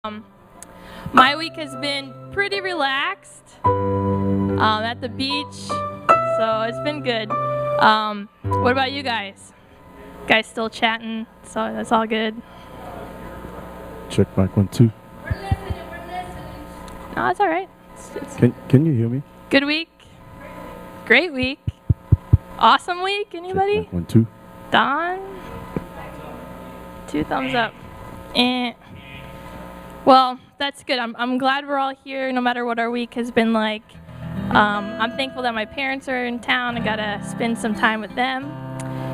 My week has been pretty relaxed at the beach, so it's been good. What about you guys? Guys still chatting, so that's all good. Check mic 1 2. We're listening. No, that's all right. It's Can you hear me? good week, great week, awesome week. Check Anybody? mic 1 2. Don? 2 thumbs up. Well, that's good. I'm glad we're all here, no matter what our week has been like. I'm thankful that my parents are in town. I got to spend some time with them.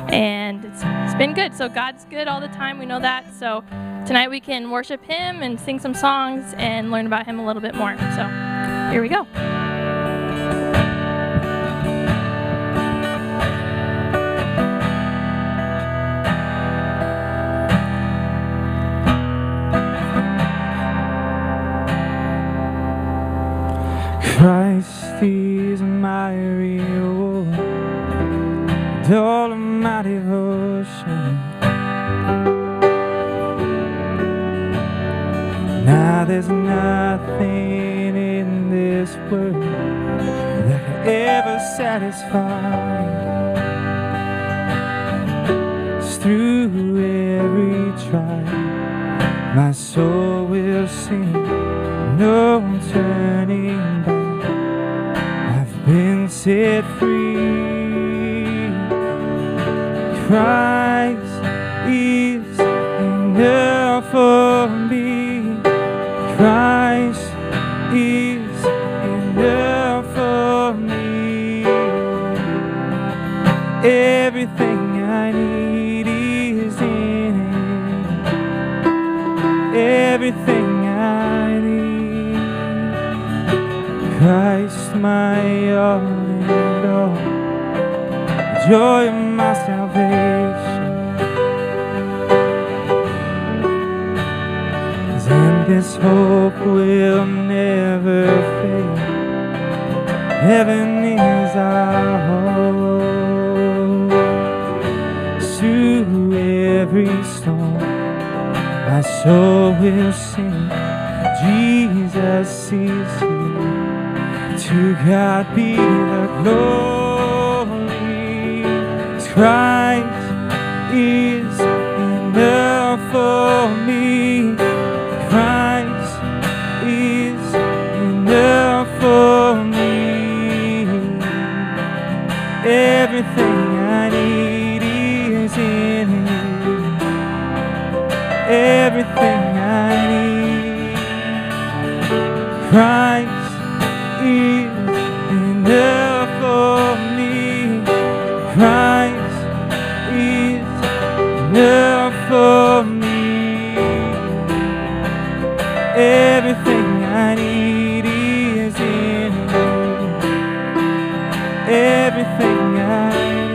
And it's been good. So God's good all the time. We know that. So tonight we can worship Him and sing some songs and learn about Him a little bit more. So here we go. Christ is my reward, and all of my devotion. Now there's nothing in this world that can ever satisfy. It's through every trial my soul will sing, no turning back. Been set free. Christ is enough for me. Christ is enough for me. Everything I need is in Him. Everything I need. Christ, my all and all, the joy of my salvation. And this hope will never fade. Heaven is our home. Through every storm, my soul will sing. Jesus is here. To God be the glory. Christ is enough for me. Christ is enough for me. Everything I need is in Him. Everything I need. Christ is enough for me. Christ is enough for me. Everything I need is in Him. Everything I need.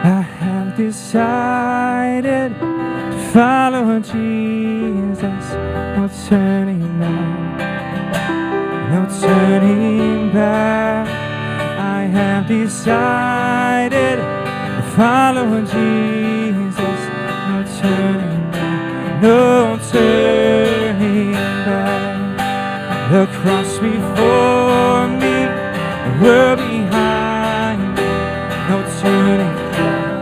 I have decided to follow Jesus. No turning back. No turning back. I have decided to follow Jesus. No turning back. No turning back. The cross before me, the world behind me. No turning back.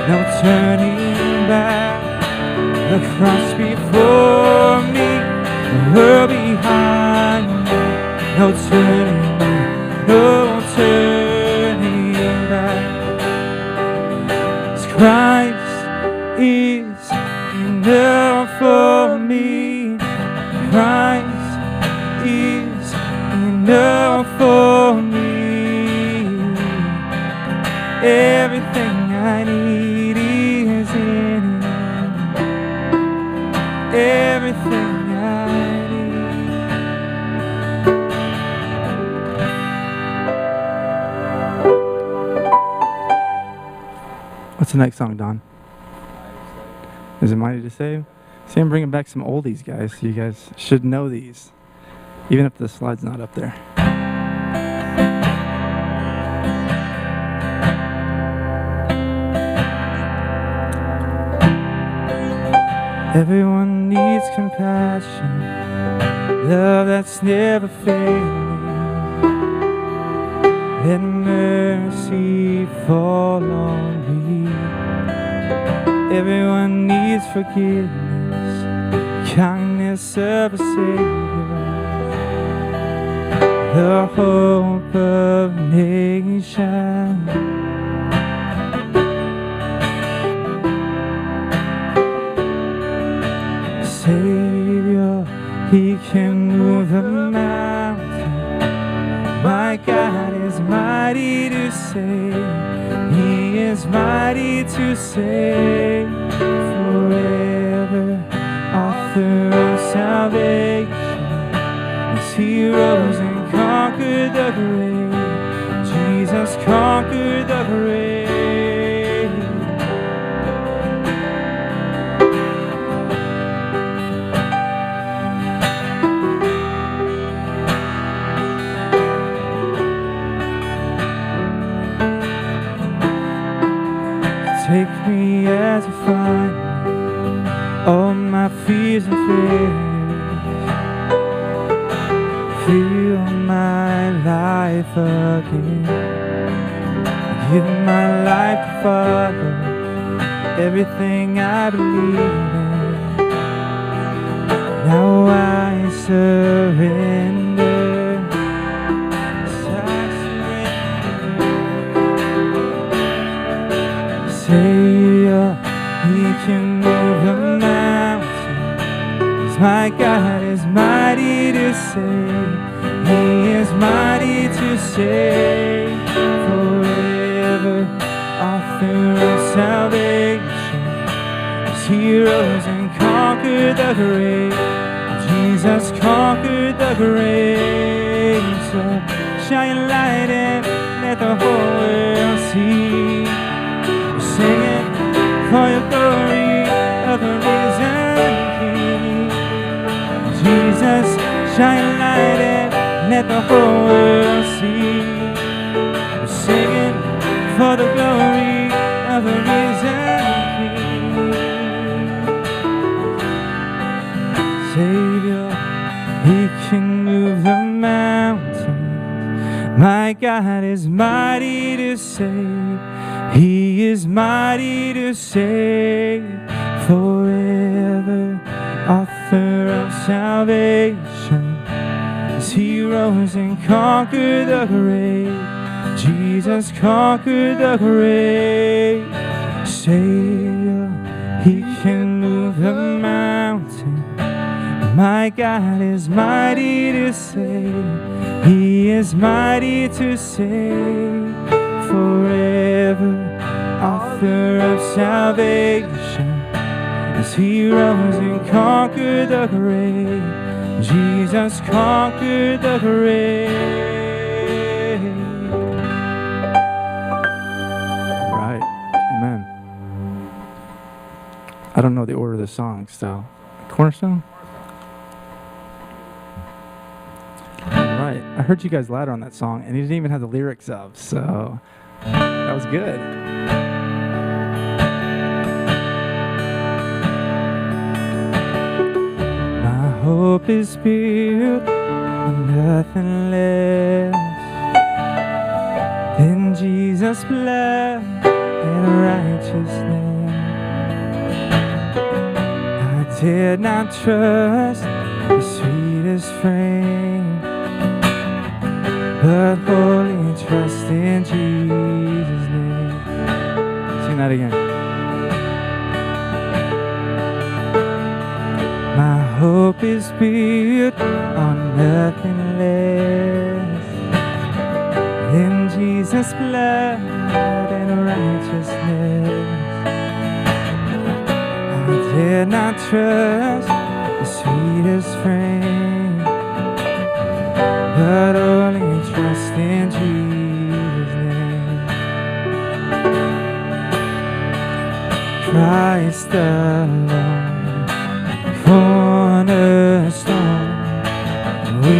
No turning back. The cross before me, the world behind me. No turning back, no turning back. 'Cause Christ is enough for me. Christ is enough for me. Everything I need is in Him. Everything I need. What's the next song, Don? Is it Mighty to Save? See, I'm bringing back some oldies, guys. You guys should know these. even if the slide's not up there. Everyone needs compassion, love that's never failing. Let mercy fall on me. Everyone needs forgiveness, kindness of a Savior, the hope of nations. Savior, He can move a mountain. My God is mighty to save. He is mighty to save. Forever, author of salvation. As He rose and conquered the grave, Jesus conquered the grave. Take me as a find all my fears and fears. Fill my life again. Give my life to follow everything I believe in. Now I surrender. Savior, He can move a mountain. 'Cause my God is mighty to save. He is mighty to save. Forever, author of salvation. As He rose and conquered the grave, Jesus conquered the grave. So shine your light and let the whole world see. Singing for your glory of the risen King. Jesus, shine your light and let the whole world see. We're singing for the glory of the risen King. Savior, He can move the mountains. My God is mighty to save. He is mighty to save. Forever, author of salvation. As He rose and conquered the grave, Jesus conquered the grave. Savior, He can move the mountain. My God is mighty to save. He is mighty to save. Forever, author of salvation. As He rose and conquered the grave, Jesus conquered the grave. Right, amen. I don't know the order of the songs, so Cornerstone? Right, I heard you guys louder on that song, and you didn't even have the lyrics up, so that was good. My hope is built on nothing less than Jesus' blood and righteousness. I did not trust the sweetest frame, but wholly trust in Jesus' name. Sing that again. My hope is built on nothing less than Jesus' blood and righteousness. I did not trust the sweetest frame, but only trust in Jesus' name. Christ alone, cornerstone, we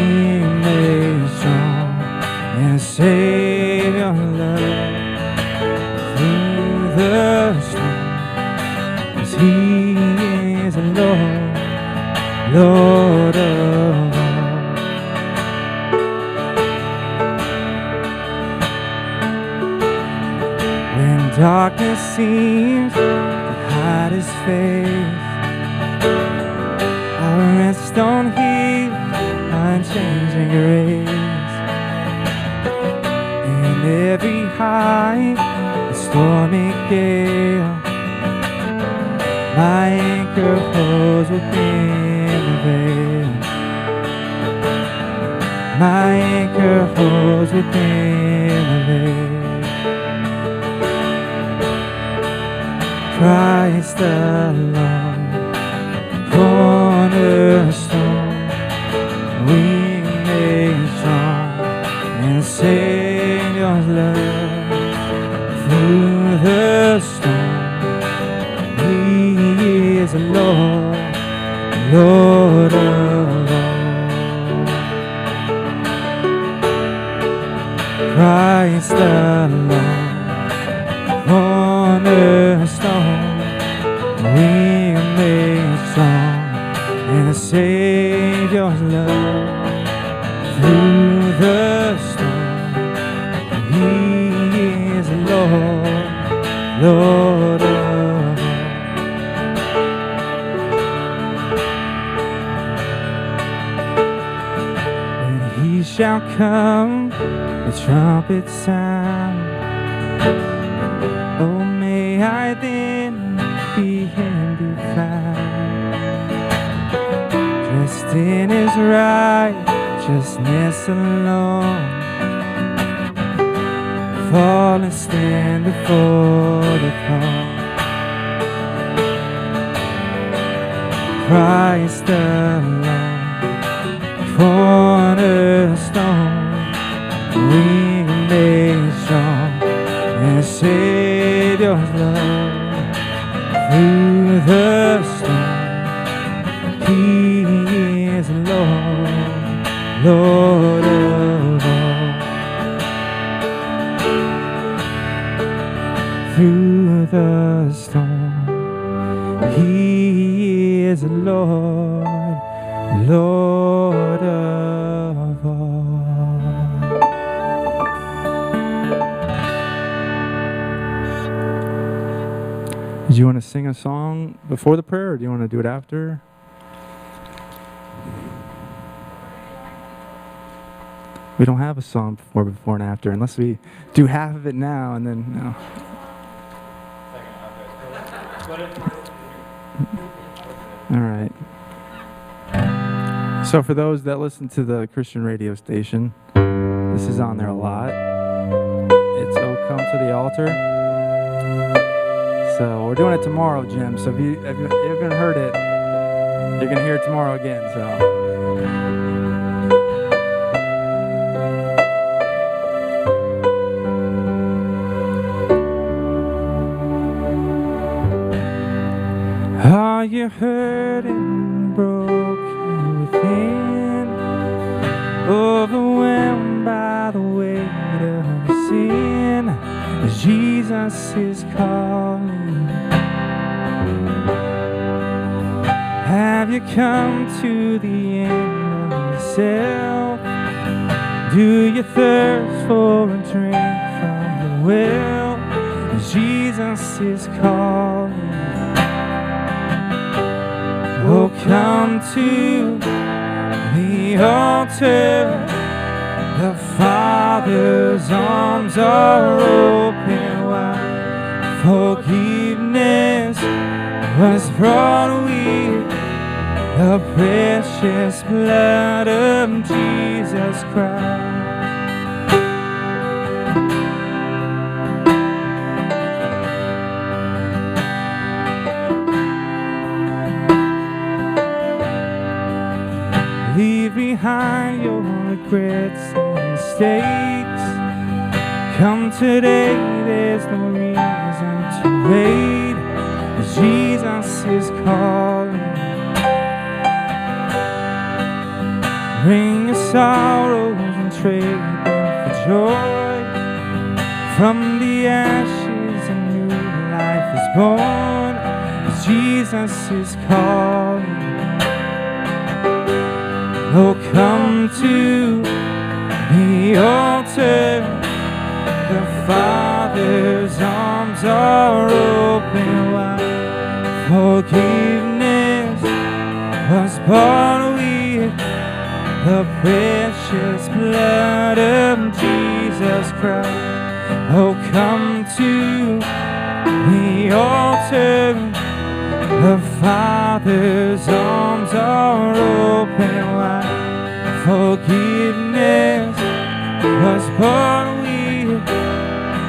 Darkness seems to hide His face. I rest on His unchanging grace. In every high and stormy gale, my anchor holds within the veil. My anchor holds within the veil. Christ alone, cornerstone, we made strong in Savior's love. Through the storm, He is the Lord, Lord of all. Christ alone, cornerstone, we are made strong in the Savior's love. Through the storm, He is the Lord, Lord of all. And He shall come, the trumpet sound. Oh, may I then be Him be found, dressed in His righteousness alone, fall and stand before the throne. Christ alone, cornerstone, we made strong in the Savior's love. Through the storm, He is Lord, Lord of all. Through the storm, He is Lord, Lord of all. Do you want to sing a song before the prayer, or do you want to do it after? We don't have a song before and after, unless we do half of it now and then no. All right. So for those that listen to the Christian radio station, this is on there a lot. It's "Oh Come to the Altar." So we're doing it tomorrow, Jim. So if you haven't heard it, you're gonna hear it tomorrow again. So. Are you hurt and broken within, overwhelmed by the weight of sin? Jesus is calling. Have you come to the end of yourself? Do you thirst for a drink from the well? Jesus is calling. Oh, come to the altar. The Father's arms are open wide. Forgiveness was brought with the precious blood of Jesus Christ. Leave behind your regrets and mistakes. Come today, there's no reason to wait. Jesus is calling. Bring your sorrows and trade them for joy. From the ashes a new life is born. Jesus is calling. Oh, come to the altar. The Father's arms are forgiveness was bought with the precious blood of Jesus Christ. Oh, come to the altar. The Father's arms are open wide. Forgiveness was bought with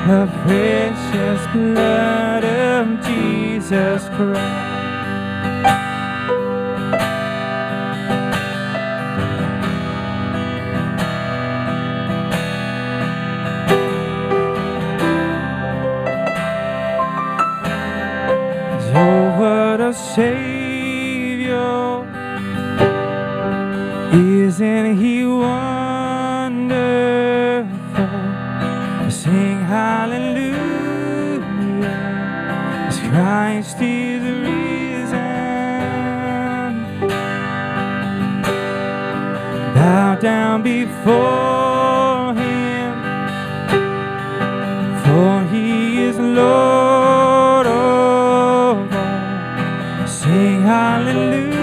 the precious blood of Jesus Christ. Oh, what a Savior! Isn't He wonderful? Sing hallelujah, as Christ is risen. Bow down before Him, for He is Lord of all. Sing hallelujah,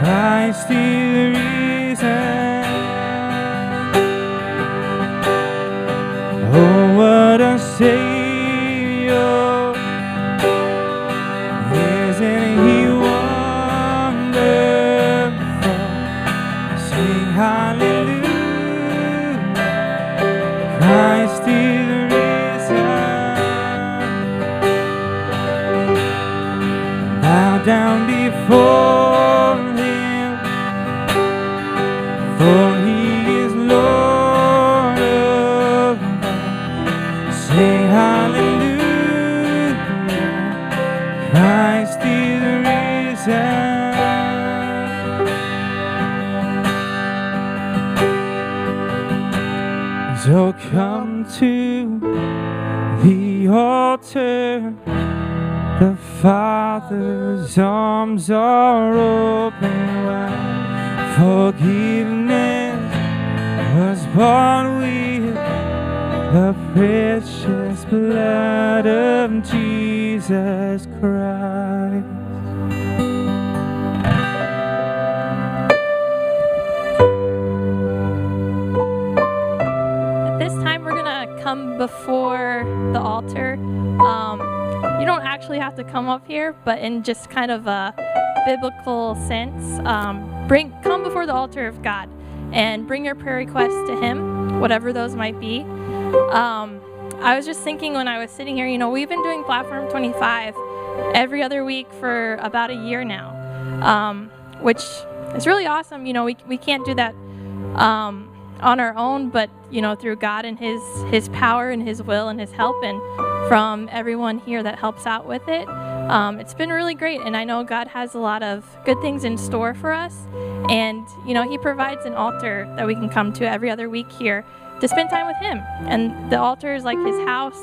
Christ is risen. Oh, what a Savior! Isn't He wonderful? Sing hallelujah, Christ is risen. Bow down before Him, for He is Lord of all. Sing hallelujah, Christ is risen. So come to the altar. The Father's arms are open wide. Forgiveness was bought with the precious blood of Jesus Christ. At this time, we're going to come before the altar. You don't actually have to come up here, but in just kind of a biblical sense, come before the altar of God and bring your prayer requests to Him, whatever those might be. I was just thinking when I was sitting here, we've been doing Platform 25 every other week for about a year now, which is really awesome. We can't do that on our own, but through God and His power and His will and His help, and from everyone here that helps out with it. It's been really great, and I know God has a lot of good things in store for us, and He provides an altar that we can come to every other week here to spend time with Him. And the altar is like His house,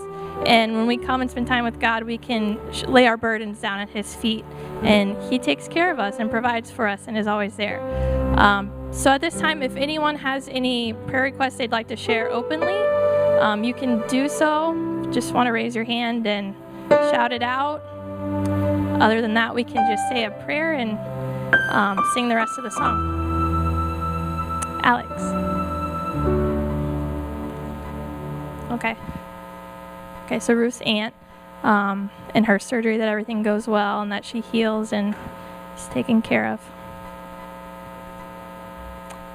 and when we come and spend time with God, we can lay our burdens down at His feet, and He takes care of us and provides for us and is always there. So at this time, if anyone has any prayer requests they'd like to share openly, you can do so. Just want to raise your hand and shout it out. Other than that, we can just say a prayer and sing the rest of the song. Alex. Okay, so Ruth's aunt, and her surgery, that everything goes well and that she heals and is taken care of.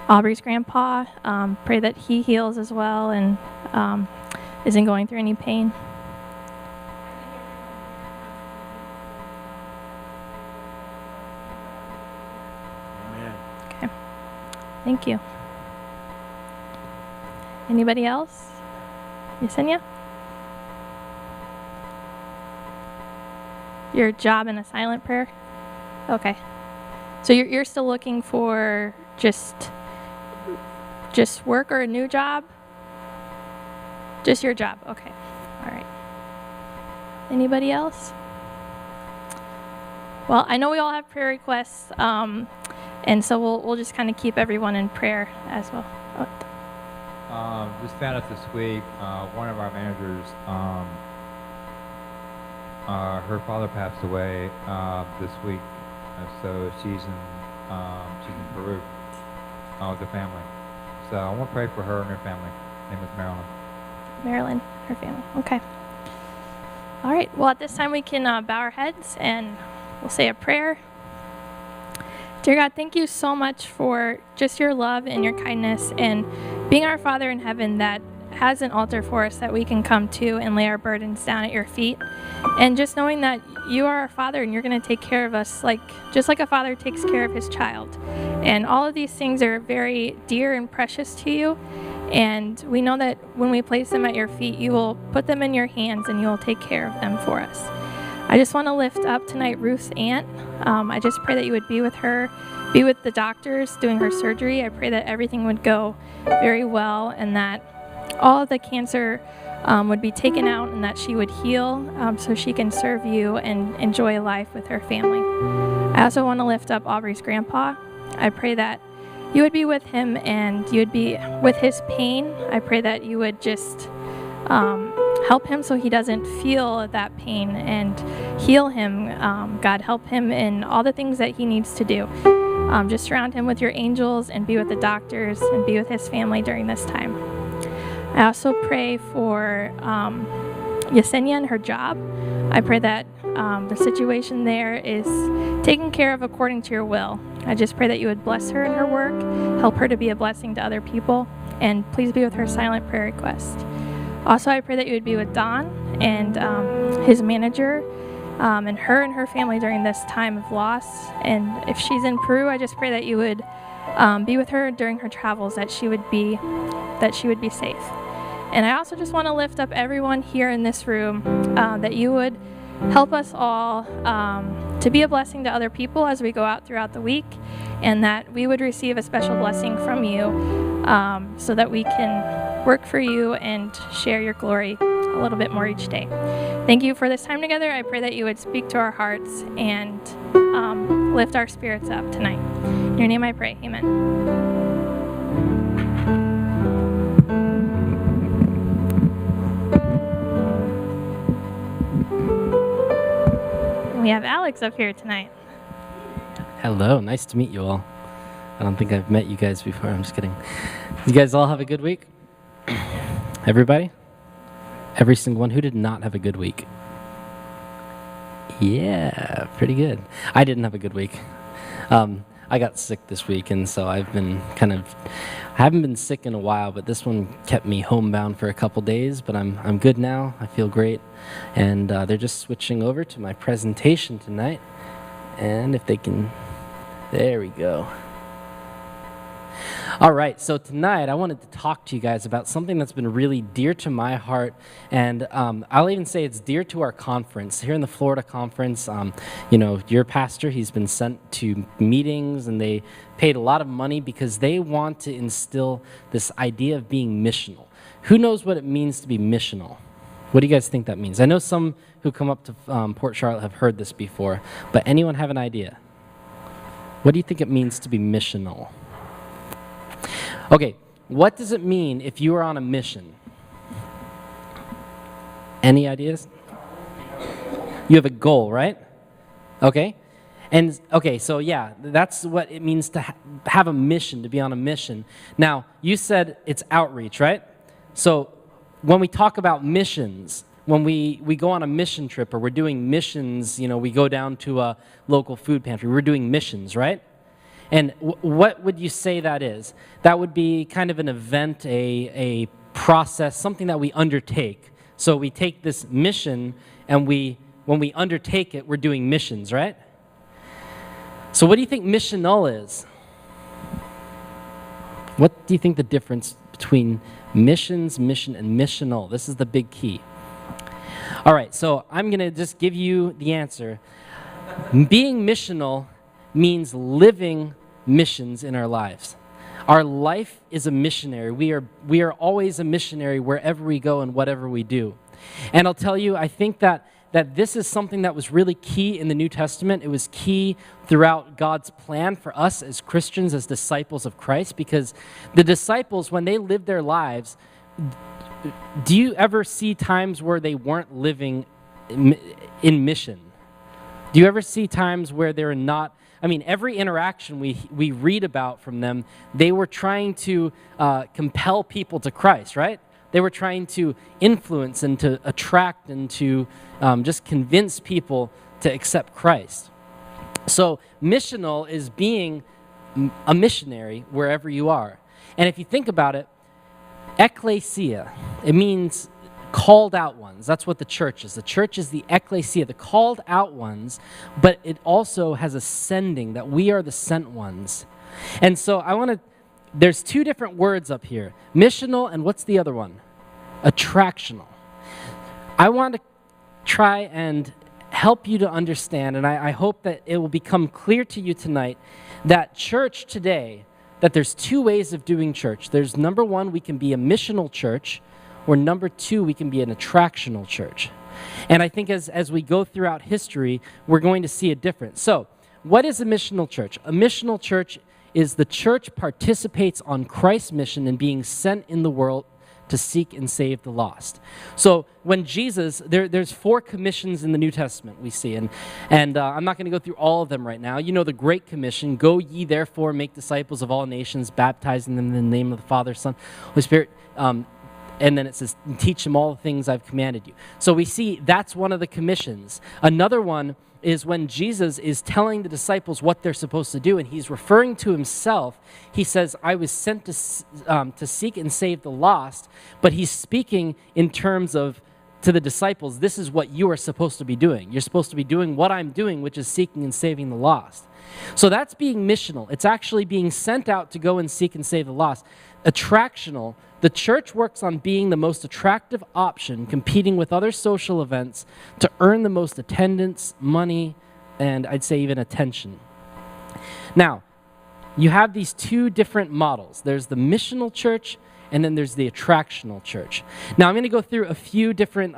Aubrey's grandpa, pray that he heals as well and isn't going through any pain. Amen. Okay. Thank you. Anybody else? Yesenia? Your job in a silent prayer? Okay. So you're still looking for just work or a new job? Just your job. Okay. All right. Anybody else? Well, I know we all have prayer requests, and so we'll just kind of keep everyone in prayer as well. Just found out this week, one of our managers Her father passed away this week, so she's in Peru with the family. So I want to pray for her and her family. Her name is Marilyn. Marilyn, her family. Okay. All right. Well, at this time we can bow our heads and we'll say a prayer. Dear God, thank you so much for just your love and your kindness and being our Father in heaven that has an altar for us that we can come to and lay our burdens down at your feet. And just knowing that you are our Father and you're going to take care of us just like a father takes care of his child. And all of these things are very dear and precious to you. And we know that when we place them at your feet, you will put them in your hands and you will take care of them for us. I just want to lift up tonight Ruth's aunt. I just pray that you would be with her, be with the doctors doing her surgery. I pray that everything would go very well and that all of the cancer would be taken out and that she would heal so she can serve you and enjoy life with her family. I also want to lift up Aubrey's grandpa. I pray that you would be with him and you would be with his pain. I pray that you would just help him so he doesn't feel that pain and heal him. God, help him in all the things that he needs to do. Just surround him with your angels and be with the doctors and be with his family during this time. I also pray for Yesenia and her job. I pray that the situation there is taken care of according to your will. I just pray that you would bless her in her work, help her to be a blessing to other people, and please be with her silent prayer request. Also, I pray that you would be with Don and his manager and her family during this time of loss. And if she's in Peru, I just pray that you would be with her during her travels, that she would be safe. And I also just want to lift up everyone here in this room, that you would help us all to be a blessing to other people as we go out throughout the week, and that we would receive a special blessing from you so that we can work for you and share your glory a little bit more each day. Thank you for this time together. I pray that you would speak to our hearts and lift our spirits up tonight. In your name I pray. Amen. We have Alex up here tonight. Hello, nice to meet you all. I don't think I've met you guys before. I'm just kidding. You guys all have a good week? Everybody? Every single one. Who did not have a good week? Yeah, pretty good. I didn't have a good week. I got sick this week, and so I've been I haven't been sick in a while, but this one kept me homebound for a couple days, but I'm good now. I feel great. And they're just switching over to my presentation tonight. And if they can, there we go. All right, so tonight I wanted to talk to you guys about something that's been really dear to my heart, and I'll even say it's dear to our conference. Here in the Florida conference, your pastor, he's been sent to meetings, and they paid a lot of money because they want to instill this idea of being missional. Who knows what it means to be missional? What do you guys think that means? I know some who come up to Port Charlotte have heard this before, but anyone have an idea? What do you think it means to be missional? Okay, what does it mean if you are on a mission? Any ideas? You have a goal, right? Okay. And okay, so yeah, that's what it means to have a mission, to be on a mission. Now, you said it's outreach, right? So when we talk about missions, when we go on a mission trip or we're doing missions, we go down to a local food pantry, we're doing missions, right? And what would you say that is? That would be kind of an event, a process, something that we undertake. So we take this mission, and when we undertake it, we're doing missions, right? So what do you think missional is? What do you think the difference between missions, mission, and missional? This is the big key. All right, so I'm going to just give you the answer. Being missional means living missions in our lives. Our life is a missionary. We are always a missionary wherever we go and whatever we do. And I'll tell you, I think that this is something that was really key in the New Testament. It was key throughout God's plan for us as Christians, as disciples of Christ, because the disciples, when they lived their lives, do you ever see times where they weren't living in mission? Do you ever see times where they're not? I mean, every interaction we read about from them, they were trying to compel people to Christ, right? They were trying to influence and to attract and to just convince people to accept Christ. So missional is being a missionary wherever you are. And if you think about it, ecclesia, it means called out ones. That's what the church is. The church is the ecclesia, the called out ones, but it also has a sending, that we are the sent ones. And so there's two different words up here, missional, and what's the other one? Attractional. I want to try and help you to understand, and I hope that it will become clear to you tonight that church today, that there's two ways of doing church. There's number one, we can be a missional church, or number two, we can be an attractional church. And I think as we go throughout history, we're going to see a difference. So, what is a missional church? A missional church is the church participates on Christ's mission in being sent in the world to seek and save the lost. So when Jesus, there's 4 commissions in the New Testament we see, and I'm not going to go through all of them right now. You know the Great Commission, go ye therefore make disciples of all nations, baptizing them in the name of the Father, Son, Holy Spirit, and then it says, teach them all the things I've commanded you. So we see that's one of the commissions. Another one is when Jesus is telling the disciples what they're supposed to do, and he's referring to himself. He says, I was sent to seek and save the lost, but he's speaking in terms of, to the disciples, this is what you are supposed to be doing. You're supposed to be doing what I'm doing, which is seeking and saving the lost. So that's being missional. It's actually being sent out to go and seek and save the lost. Attractional, the church works on being the most attractive option, competing with other social events to earn the most attendance, money, and I'd say even attention. Now, you have these two different models. There's the missional church, and then there's the attractional church. Now, I'm going to go through a few different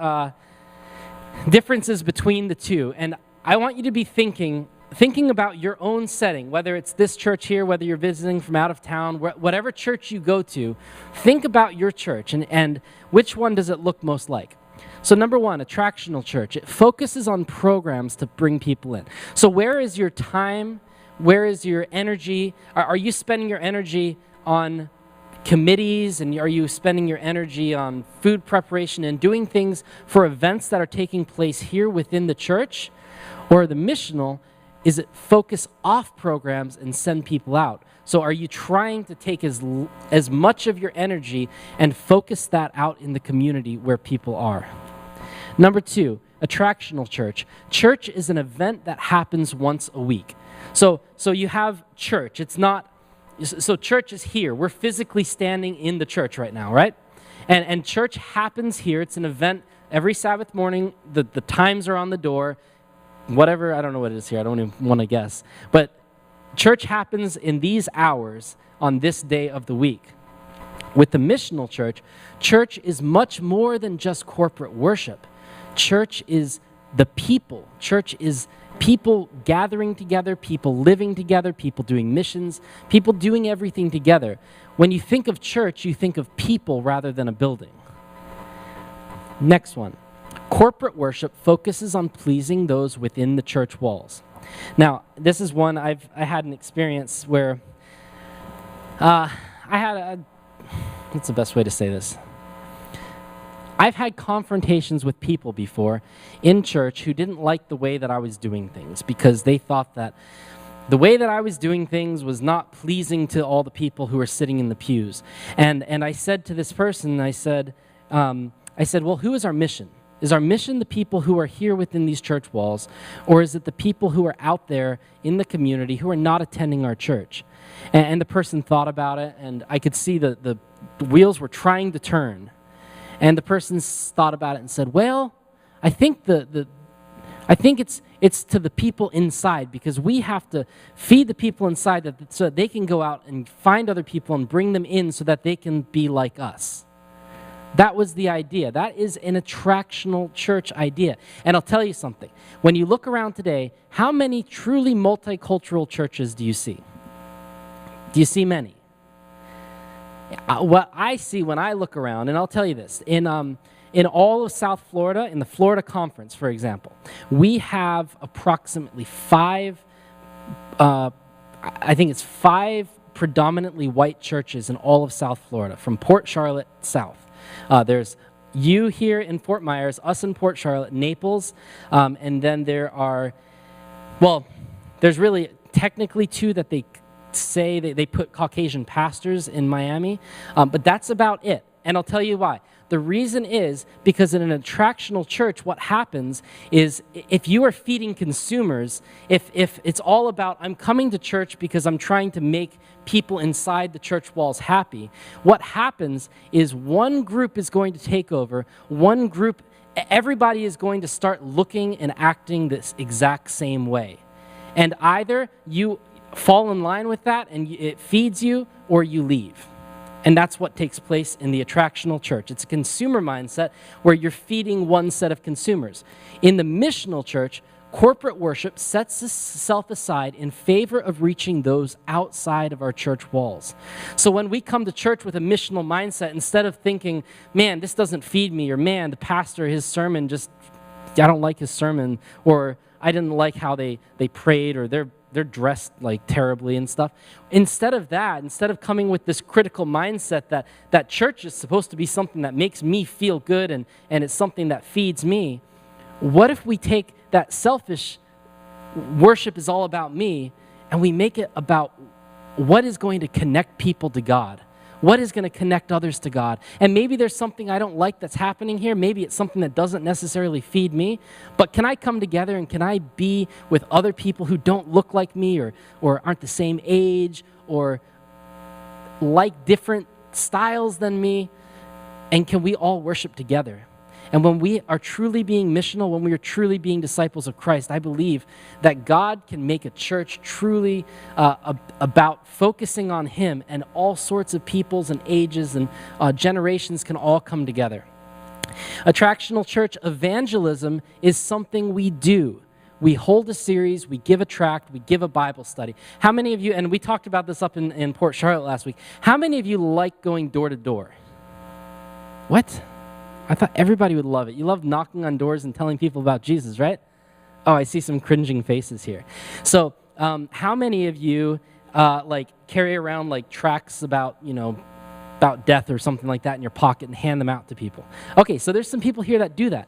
differences between the two, and I want you to be thinking about your own setting, whether it's this church here, whether you're visiting from out of town, whatever church you go to, think about your church and which one does it look most like. So number one, attractional church. It focuses on programs to bring people in. So where is your time? Where is your energy? Are you spending your energy on committees, and are you spending your energy on food preparation and doing things for events that are taking place here within the church? Or the missional, is it focus off programs and send people out? So are you trying to take as much of your energy and focus that out in the community where people are? Number two, attractional church. Church is an event that happens once a week. So you have church. So church is here. We're physically standing in the church right now, right? And church happens here. It's an event every Sabbath morning. The times are on the door. Whatever, I don't know what it is here. I don't even want to guess. But church happens in these hours on this day of the week. With the missional church, church is much more than just corporate worship. Church is the people. Church is people gathering together, people living together, people doing missions, people doing everything together. When you think of church, you think of people rather than a building. Next one. Corporate worship focuses on pleasing those within the church walls. Now, this is one I had an experience where what's the best way to say this? I've had confrontations with people before in church who didn't like the way that I was doing things because they thought that the way that I was doing things was not pleasing to all the people who were sitting in the pews. And I said to this person, I said, well, who is our mission? Is our mission the people who are here within these church walls, or is it the people who are out there in the community who are not attending our church? And the person thought about it, and I could see the wheels were trying to turn. And the person thought about it and said, well, I think it's to the people inside, because we have to feed the people inside so that they can go out and find other people and bring them in so that they can be like us. That was the idea. That is an attractional church idea. And I'll tell you something. When you look around today, how many truly multicultural churches do you see? Do you see many? What I see when I look around, and I'll tell you this, in in all of South Florida, in the Florida Conference, for example, we have approximately five predominantly white churches in all of South Florida, from Port Charlotte south. There's you here in Fort Myers, us in Port Charlotte, Naples, and then there's really technically two that they say they put Caucasian pastors in Miami, but that's about it. And I'll tell you why. The reason is because in an attractional church, what happens is if you are feeding consumers, if it's all about, I'm coming to church because I'm trying to make people inside the church walls happy, what happens is one group is going to take over, one group, everybody is going to start looking and acting this exact same way. And either you fall in line with that and it feeds you, or you leave. And that's what takes place in the attractional church. It's a consumer mindset where you're feeding one set of consumers. In the missional church, corporate worship sets itself aside in favor of reaching those outside of our church walls. So when we come to church with a missional mindset, instead of thinking, man, this doesn't feed me, or man, the pastor, his sermon I don't like his sermon, or I didn't like how they prayed, or they're dressed like terribly and stuff. Instead of coming with this critical mindset that church is supposed to be something that makes me feel good and it's something that feeds me, what if we take that selfish worship is all about me and we make it about what is going to connect people to God? What is going to connect others to God? And maybe there's something I don't like that's happening here. Maybe it's something that doesn't necessarily feed me. But can I come together and can I be with other people who don't look like me or aren't the same age or like different styles than me? And can we all worship together? And when we are truly being missional, when we are truly being disciples of Christ, I believe that God can make a church truly about focusing on Him, and all sorts of peoples and ages and generations can all come together. Attractional church evangelism is something we do. We hold a series, we give a tract, we give a Bible study. How many of you, and we talked about this up in Port Charlotte last week, how many of you like going door to door? What? I thought everybody would love it. You love knocking on doors and telling people about Jesus, right? Oh, I see some cringing faces here. So how many of you carry around tracts about death or something like that in your pocket and hand them out to people? Okay, so there's some people here that do that.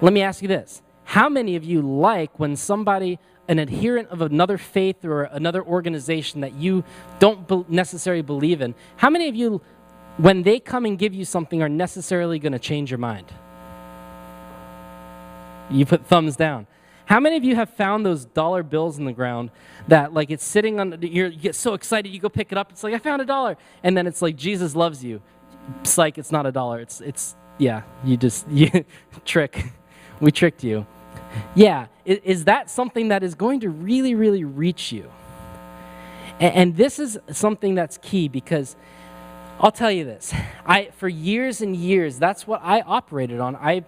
Let me ask you this. How many of you like when somebody, an adherent of another faith or another organization that you don't necessarily believe in, how many of you, when they come and give you something, are necessarily going to change your mind? You put thumbs down. How many of you have found those dollar bills in the ground that it's sitting on, you get so excited, you go pick it up, it's like, I found $1. And then it's like, Jesus loves you. It's like, it's not $1. You trick. We tricked you. Yeah, is that something that is going to really, really reach you? And this is something that's key, because I'll tell you this. For years and years, that's what I operated on. I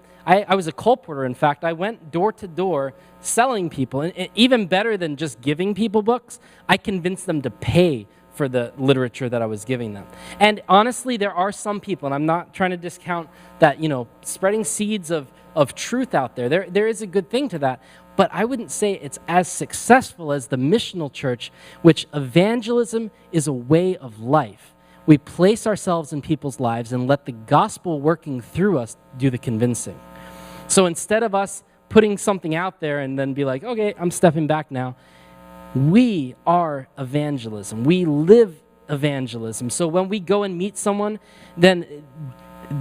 was a colporteur, in fact. I went door to door selling people. And even better than just giving people books, I convinced them to pay for the literature that I was giving them. And honestly, there are some people, and I'm not trying to discount that, spreading seeds of truth out there. There is a good thing to that. But I wouldn't say it's as successful as the missional church, which evangelism is a way of life. We place ourselves in people's lives and let the gospel working through us do the convincing. So instead of us putting something out there and then be like, okay, I'm stepping back now, we are evangelism. We live evangelism. So when we go and meet someone, then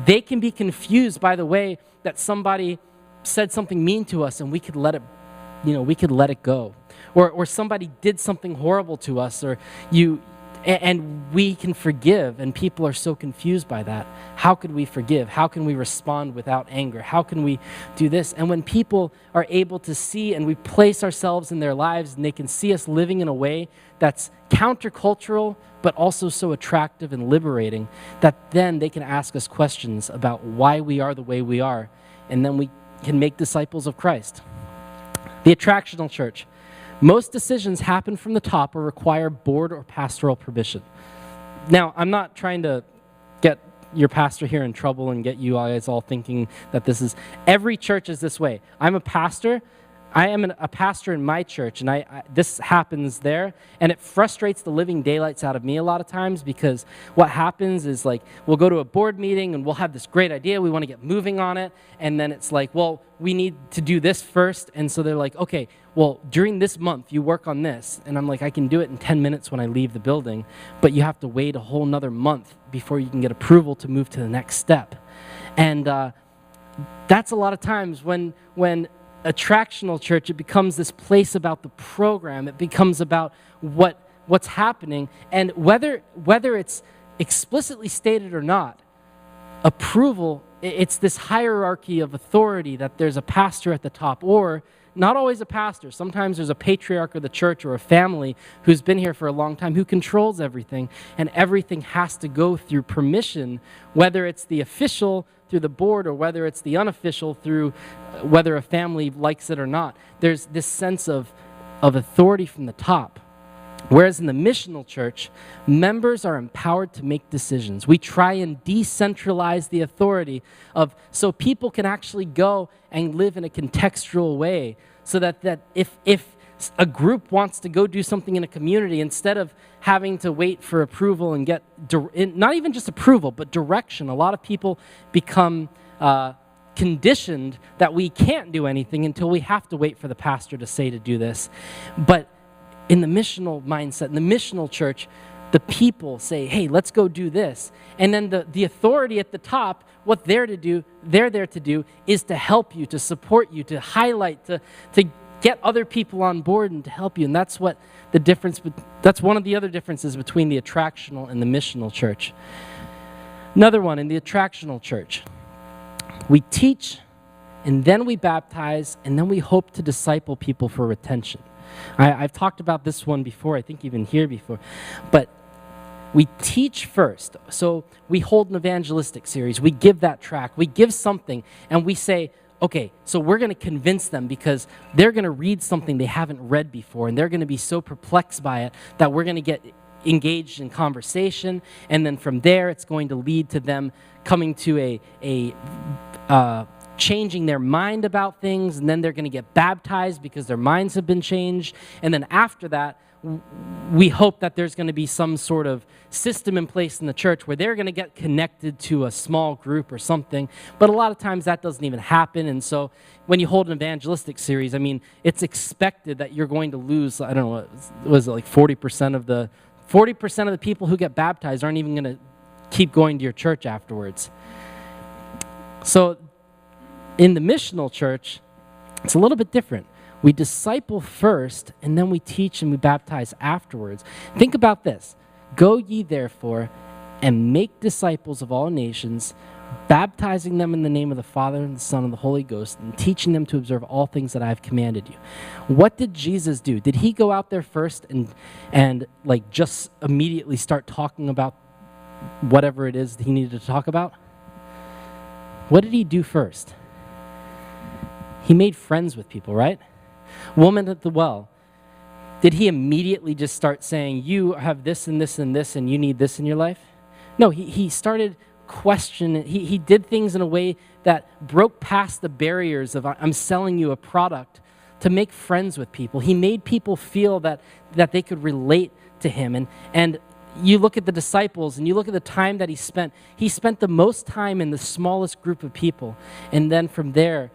they can be confused by the way that somebody said something mean to us, and we could let it go. Or somebody did something horrible to us, and we can forgive, and people are so confused by that. How could we forgive? How can we respond without anger? How can we do this? And when people are able to see and we place ourselves in their lives and they can see us living in a way that's countercultural but also so attractive and liberating, that then they can ask us questions about why we are the way we are, and then we can make disciples of Christ. The attractional church. Most decisions happen from the top or require board or pastoral permission. Now, I'm not trying to get your pastor here in trouble and get you guys all thinking that this is, every church is this way. I'm a pastor. I am a pastor in my church, and this happens there, and it frustrates the living daylights out of me a lot of times, because what happens is, like, we'll go to a board meeting and we'll have this great idea, we want to get moving on it, and then it's like, well, we need to do this first, and so they're like, okay, well, during this month you work on this, and I'm like, I can do it in 10 minutes when I leave the building, but you have to wait a whole nother month before you can get approval to move to the next step. And that's a lot of times when Attractional Church, it becomes this place about the program. It becomes about what's happening, and whether it's explicitly stated or not, approval, it's this hierarchy of authority that there's a pastor at the top, or not always a pastor. Sometimes there's a patriarch of the church or a family who's been here for a long time who controls everything, and everything has to go through permission, whether it's the official through the board or whether it's the unofficial through whether a family likes it or not. There's this sense of authority from the top. Whereas in the missional church, members are empowered to make decisions. We try and decentralize the authority so people can actually go and live in a contextual way, so that if a group wants to go do something in a community, instead of having to wait for approval and get, not even just approval, but direction, a lot of people become conditioned that we can't do anything until we have to wait for the pastor to say to do this. But in the missional mindset, in the missional church, the people say, hey, let's go do this. And then the authority at the top, what they're there to do is to help you, to support you, to highlight, to get other people on board and to help you. And that's what the difference, that's one of the other differences between the attractional and the missional church. Another one, in the attractional church, we teach, and then we baptize, and then we hope to disciple people for retention. I've talked about this one before, I think even here before, but we teach first. So we hold an evangelistic series, we give that track, we give something, and we say, okay, so we're going to convince them, because they're going to read something they haven't read before, and they're going to be so perplexed by it that we're going to get engaged in conversation, and then from there it's going to lead to them coming to changing their mind about things, and then they're going to get baptized because their minds have been changed, and then after that, we hope that there's going to be some sort of system in place in the church where they're going to get connected to a small group or something. But a lot of times that doesn't even happen. And so when you hold an evangelistic series, I mean, it's expected that you're going to lose, I don't know, was it like 40% of the people who get baptized aren't even going to keep going to your church afterwards. So in the missional church, it's a little bit different. We disciple first, and then we teach and we baptize afterwards. Think about this. Go ye therefore and make disciples of all nations, baptizing them in the name of the Father and the Son and the Holy Ghost, and teaching them to observe all things that I have commanded you. What did Jesus do? Did he go out there first and like just immediately start talking about whatever it is that he needed to talk about? What did he do first? He made friends with people, right? Woman at the well, did he immediately just start saying, you have this and this and this and you need this in your life? No, he started questioning. He did things in a way that broke past the barriers of I'm selling you a product to make friends with people. He made people feel that they could relate to him. And you look at the disciples and you look at the time that he spent the most time in the smallest group of people. And then from there,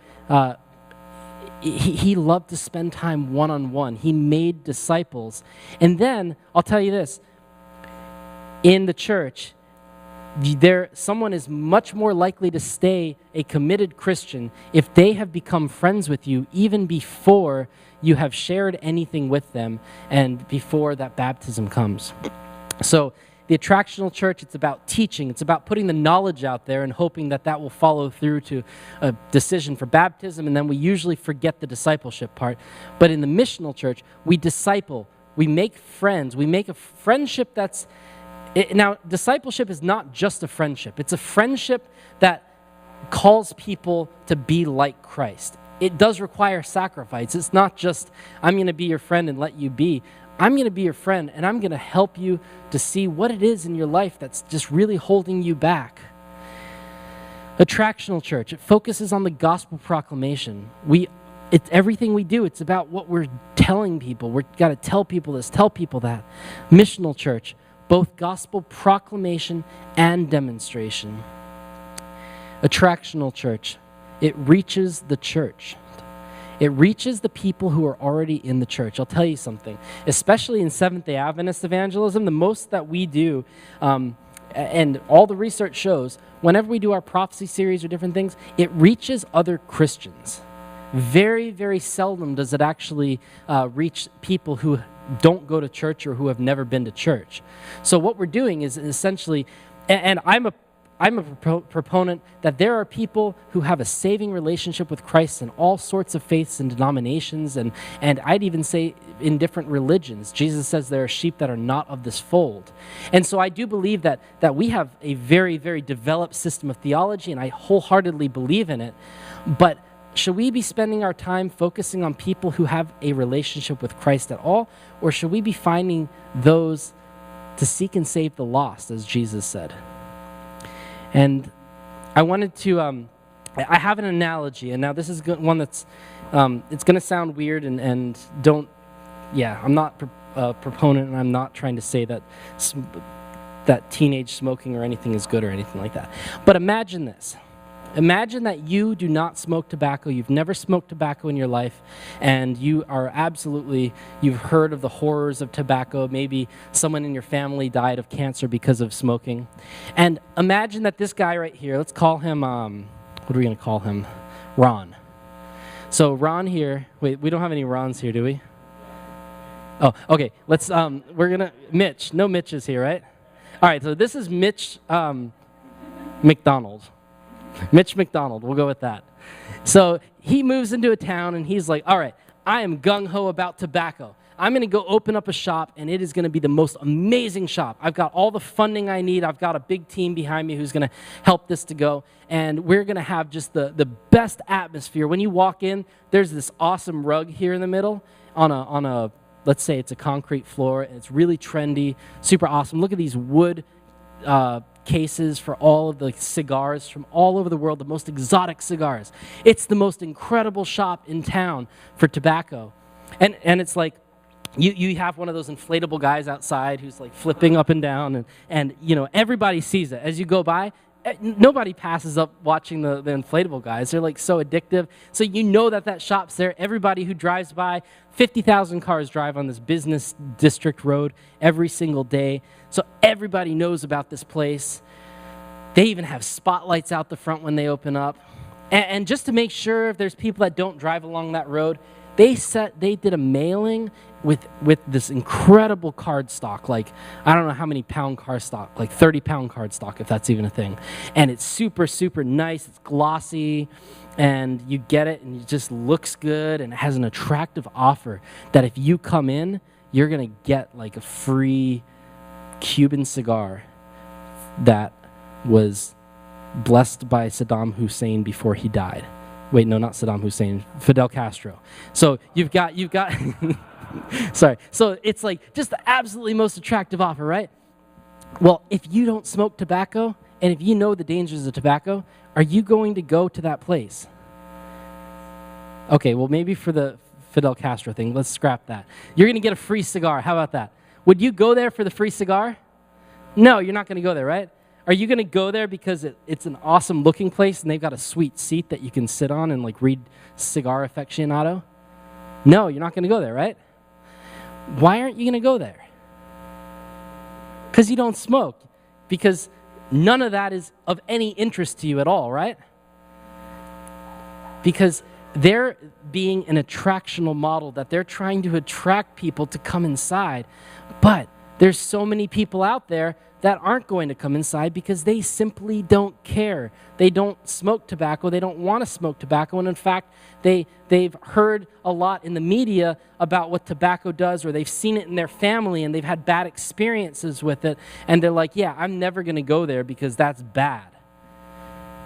he loved to spend time one-on-one. He made disciples. And then, I'll tell you this, in the church, someone is much more likely to stay a committed Christian if they have become friends with you even before you have shared anything with them and before that baptism comes. So the attractional church, it's about teaching. It's about putting the knowledge out there and hoping that will follow through to a decision for baptism, and then we usually forget the discipleship part. But in the missional church, we disciple. We make friends. We make a friendship now, discipleship is not just a friendship. It's a friendship that calls people to be like Christ. It does require sacrifice. It's not just, I'm going to be your friend and let you be. I'm going to be your friend, and I'm going to help you to see what it is in your life that's just really holding you back. Attractional church, it focuses on the gospel proclamation. It's everything we do. It's about what we're telling people. We've got to tell people this, tell people that. Missional church, both gospel proclamation and demonstration. Attractional church, it reaches the church. It reaches the people who are already in the church. I'll tell you something, especially in Seventh-day Adventist evangelism, the most that we do, and all the research shows, whenever we do our prophecy series or different things, it reaches other Christians. Very, very seldom does it actually reach people who don't go to church or who have never been to church. So what we're doing is essentially, and I'm a proponent that there are people who have a saving relationship with Christ in all sorts of faiths and denominations, and I'd even say in different religions. Jesus says there are sheep that are not of this fold. And so I do believe that we have a very, very developed system of theology, and I wholeheartedly believe in it. But should we be spending our time focusing on people who have a relationship with Christ at all, or should we be finding those to seek and save the lost, as Jesus said? And I wanted to, I have an analogy, and now this is one that's, it's going to sound weird, and don't, I'm not a proponent, and I'm not trying to say that that teenage smoking or anything is good or anything like that. But imagine this. Imagine that you do not smoke tobacco, you've never smoked tobacco in your life, and you've heard of the horrors of tobacco. Maybe someone in your family died of cancer because of smoking. And imagine that this guy right here, let's call him, what are we going to call him? Ron. So Ron here, wait, we don't have any Rons here, do we? Oh, okay, let's, Mitch, no Mitches here, right? All right, so this is Mitch McDonald. Mitch McDonald, we'll go with that. So he moves into a town and he's like, all right, I am gung-ho about tobacco. I'm going to go open up a shop, and it is going to be the most amazing shop. I've got all the funding I need. I've got a big team behind me who's going to help this to go, and we're going to have just the best atmosphere. When you walk in, there's this awesome rug here in the middle on a let's say it's a concrete floor, and it's really trendy, super awesome. Look at these wood cases for all of the cigars from all over the world, the most exotic cigars. It's the most incredible shop in town for tobacco. And it's like, you have one of those inflatable guys outside who's like flipping up and down, and you know, everybody sees it. As you go by, nobody passes up watching the inflatable guys. They're like so addictive. So you know that shop's there. Everybody who drives by, 50,000 cars drive on this business district road every single day. So everybody knows about this place. They even have spotlights out the front when they open up. And just to make sure if there's people that don't drive along that road, they did a mailing with this incredible card stock, like I don't know how many pound card stock, like 30-pound card stock, if that's even a thing. And it's super, super nice. It's glossy, and you get it, and it just looks good, and it has an attractive offer that if you come in, you're gonna get like a free Cuban cigar that was blessed by Saddam Hussein before he died. Wait, no, not Saddam Hussein, Fidel Castro. So you've got sorry. So it's like just the absolutely most attractive offer, right? Well, if you don't smoke tobacco, and if you know the dangers of tobacco, are you going to go to that place? Okay, well, maybe for the Fidel Castro thing, let's scrap that. You're going to get a free cigar. How about that? Would you go there for the free cigar? No, you're not going to go there, right? Are you going to go there because it's an awesome looking place and they've got a sweet seat that you can sit on and like read Cigar Aficionado? No, you're not going to go there, right? Why aren't you going to go there? Because you don't smoke. Because none of that is of any interest to you at all, right? Because they're being an attractional model, that they're trying to attract people to come inside. But there's so many people out there that aren't going to come inside because they simply don't care. They don't smoke tobacco. They don't want to smoke tobacco. And in fact, they've heard a lot in the media about what tobacco does, or they've seen it in their family and they've had bad experiences with it. And they're like, yeah, I'm never going to go there because that's bad.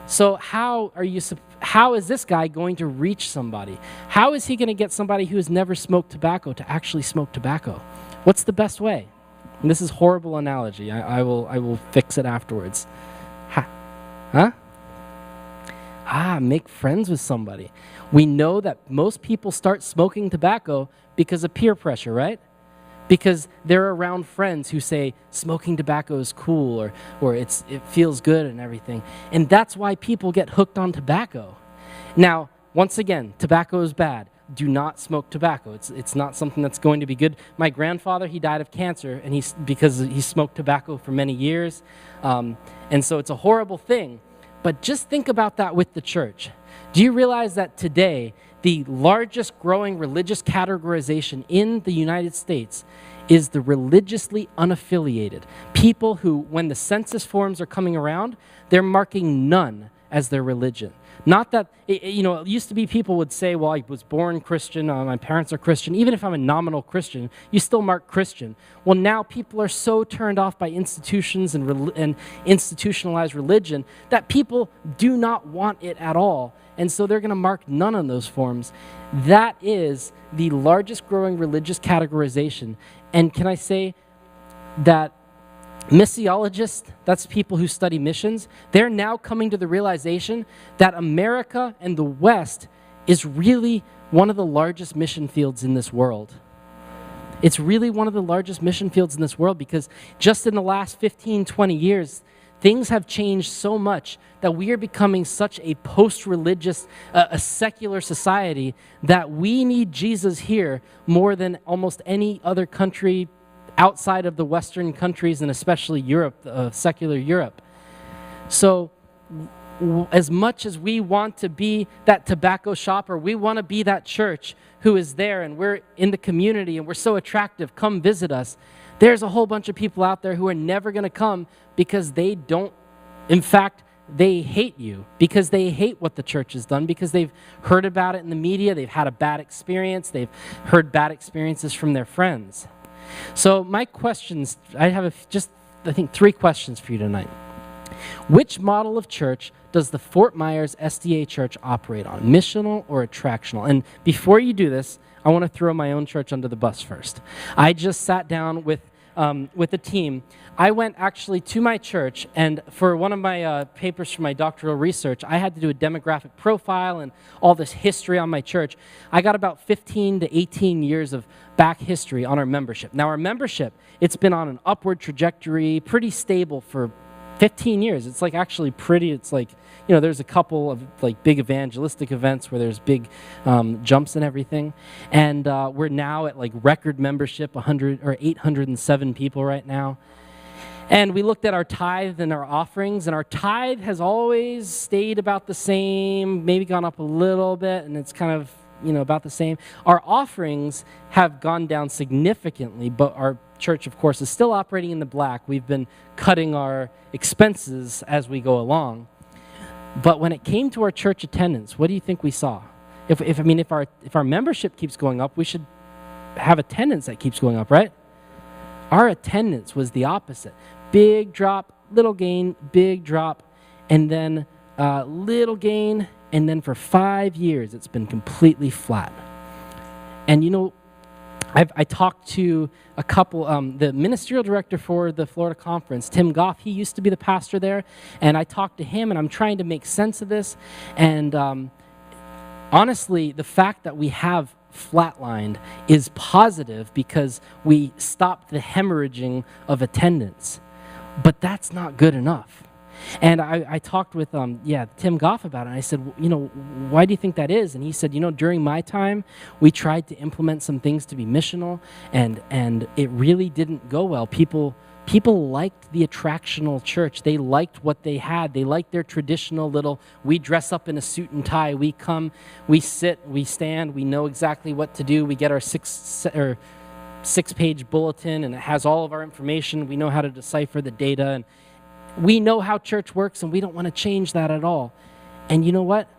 So how is this guy going to reach somebody? How is he going to get somebody who has never smoked tobacco to actually smoke tobacco? What's the best way? And this is a horrible analogy. I will fix it afterwards. Huh? Make friends with somebody. We know that most people start smoking tobacco because of peer pressure, right? Because they're around friends who say smoking tobacco is cool or it feels good and everything. And that's why people get hooked on tobacco. Now, once again, tobacco is bad. Do not smoke tobacco. It's not something that's going to be good. My grandfather, he died of cancer and because he smoked tobacco for many years. And so it's a horrible thing. But just think about that with the church. Do you realize that today, the largest growing religious categorization in the United States is the religiously unaffiliated? People who, when the census forms are coming around, they're marking none as their religion. Not that, it used to be people would say, well, I was born Christian, my parents are Christian. Even if I'm a nominal Christian, you still mark Christian. Well, now people are so turned off by institutions and institutionalized religion that people do not want it at all. And so they're going to mark none on those forms. That is the largest growing religious categorization. And can I say that missiologists, that's people who study missions, they're now coming to the realization that America and the West is really one of the largest mission fields in this world. It's really one of the largest mission fields in this world because just in the last 15, 20 years, things have changed so much that we are becoming such a post-religious, a secular society that we need Jesus here more than almost any other country outside of the Western countries and especially Europe, secular Europe. So as much as we want to be that tobacco shop or we want to be that church who is there and we're in the community and we're so attractive, come visit us, there's a whole bunch of people out there who are never going to come because they don't, in fact, they hate you because they hate what the church has done because they've heard about it in the media, they've had a bad experience, they've heard bad experiences from their friends. So my questions, I have I think 3 questions for you tonight. Which model of church does the Fort Myers SDA Church operate on, missional or attractional? And before you do this, I want to throw my own church under the bus first. I just sat down with the team. I went actually to my church, and for one of my papers for my doctoral research, I had to do a demographic profile and all this history on my church. I got about 15 to 18 years of back history on our membership. Now, our membership, it's been on an upward trajectory, pretty stable for 15 years. It's like actually pretty, it's like, there's a couple of like big evangelistic events where there's big jumps and everything. And we're now at like record membership, 807 people right now. And we looked at our tithe and our offerings, and our tithe has always stayed about the same, maybe gone up a little bit, and it's kind of, about the same. Our offerings have gone down significantly, but our church, of course, is still operating in the black. We've been cutting our expenses as we go along. But when it came to our church attendance, what do you think we saw? If our membership keeps going up, we should have attendance that keeps going up, right? Our attendance was the opposite. Big drop, little gain, big drop, and then little gain, and then for 5 years it's been completely flat. And I talked to a couple, the ministerial director for the Florida conference, Tim Goff, he used to be the pastor there, and I talked to him, and I'm trying to make sense of this. And honestly, the fact that we have flatlined is positive because we stopped the hemorrhaging of attendance. But that's not good enough. And I talked with Tim Goff about it, and I said, why do you think that is? And he said, during my time, we tried to implement some things to be missional, and it really didn't go well. People liked the attractional church. They liked what they had. They liked their traditional little, we dress up in a suit and tie, we come, we sit, we stand, we know exactly what to do. We get our six-page bulletin, and it has all of our information. We know how to decipher the data, and we know how church works, and we don't want to change that at all. And you know what?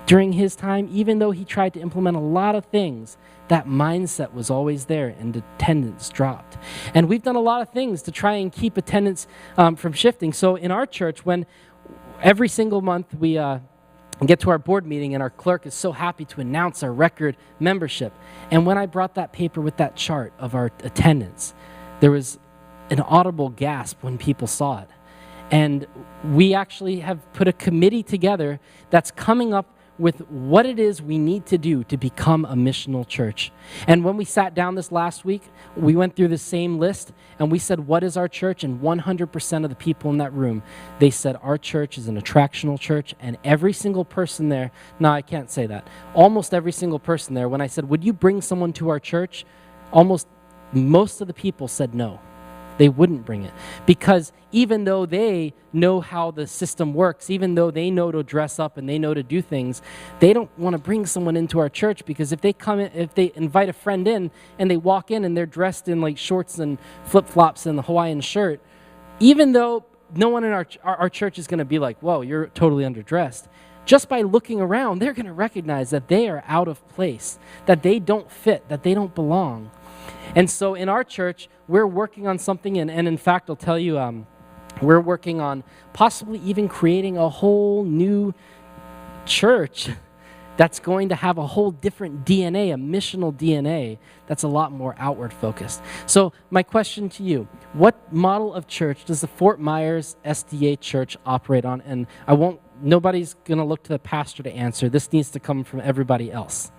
During his time, even though he tried to implement a lot of things, that mindset was always there, and attendance dropped. And we've done a lot of things to try and keep attendance from shifting. So in our church, when every single month we get to our board meeting, and our clerk is so happy to announce our record membership. And when I brought that paper with that chart of our attendance, there was an audible gasp when people saw it. And we actually have put a committee together that's coming up with what it is we need to do to become a missional church. And when we sat down this last week, we went through the same list and we said, what is our church? And 100% of the people in that room, they said our church is an attractional church. And every single person there, no, I can't say that. Almost every single person there, when I said, would you bring someone to our church? Almost most of the people said no. They wouldn't bring it, because even though they know how the system works, even though they know to dress up and they know to do things, they don't want to bring someone into our church, because if they come in, if they invite a friend in and they walk in and they're dressed in like shorts and flip-flops and the Hawaiian shirt, even though no one in our church is going to be like, whoa, you're totally underdressed, just by looking around, they're going to recognize that they are out of place, that they don't fit, that they don't belong. And so in our church, we're working on something, and in fact, I'll tell you, we're working on possibly even creating a whole new church that's going to have a whole different DNA, a missional DNA that's a lot more outward focused. So my question to you, what model of church does the Fort Myers SDA Church operate on? And nobody's going to look to the pastor to answer. This needs to come from everybody else.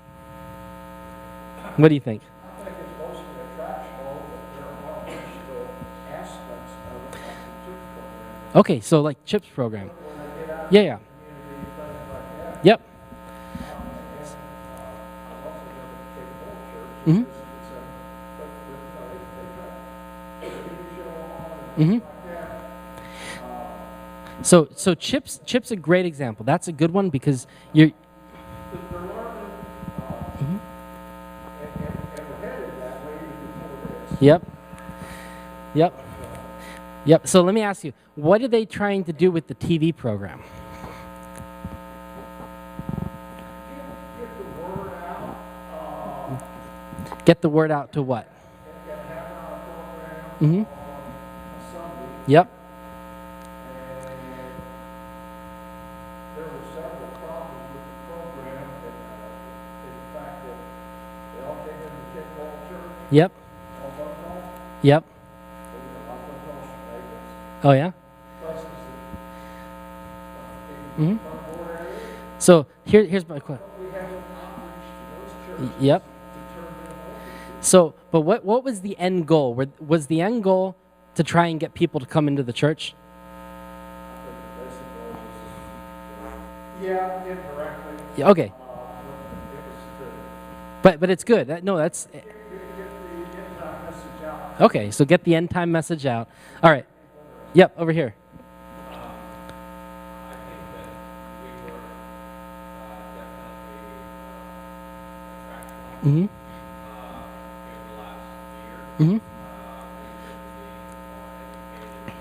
What do you think? Okay, so like CHIPS program. Yeah. Yep. Mm-hmm. Mm-hmm. So CHIPS a great example. That's a good one because you're. Mm-hmm. Yep. So let me ask you, what are they trying to do with the TV program? Get the word out to what? Mm-hmm. Yep. Yep. Yep. Oh, yeah? Mm-hmm. So here's my question. Yep. So, but what was the end goal? Was the end goal to try and get people to come into the church? Yeah, indirectly. Yeah, okay. But it's good. That's okay. So get the end time message out. All right. Yep, over here. I think that we were definitely attractional Mm-hmm. in the last year. Mm-hmm. We've been more educated.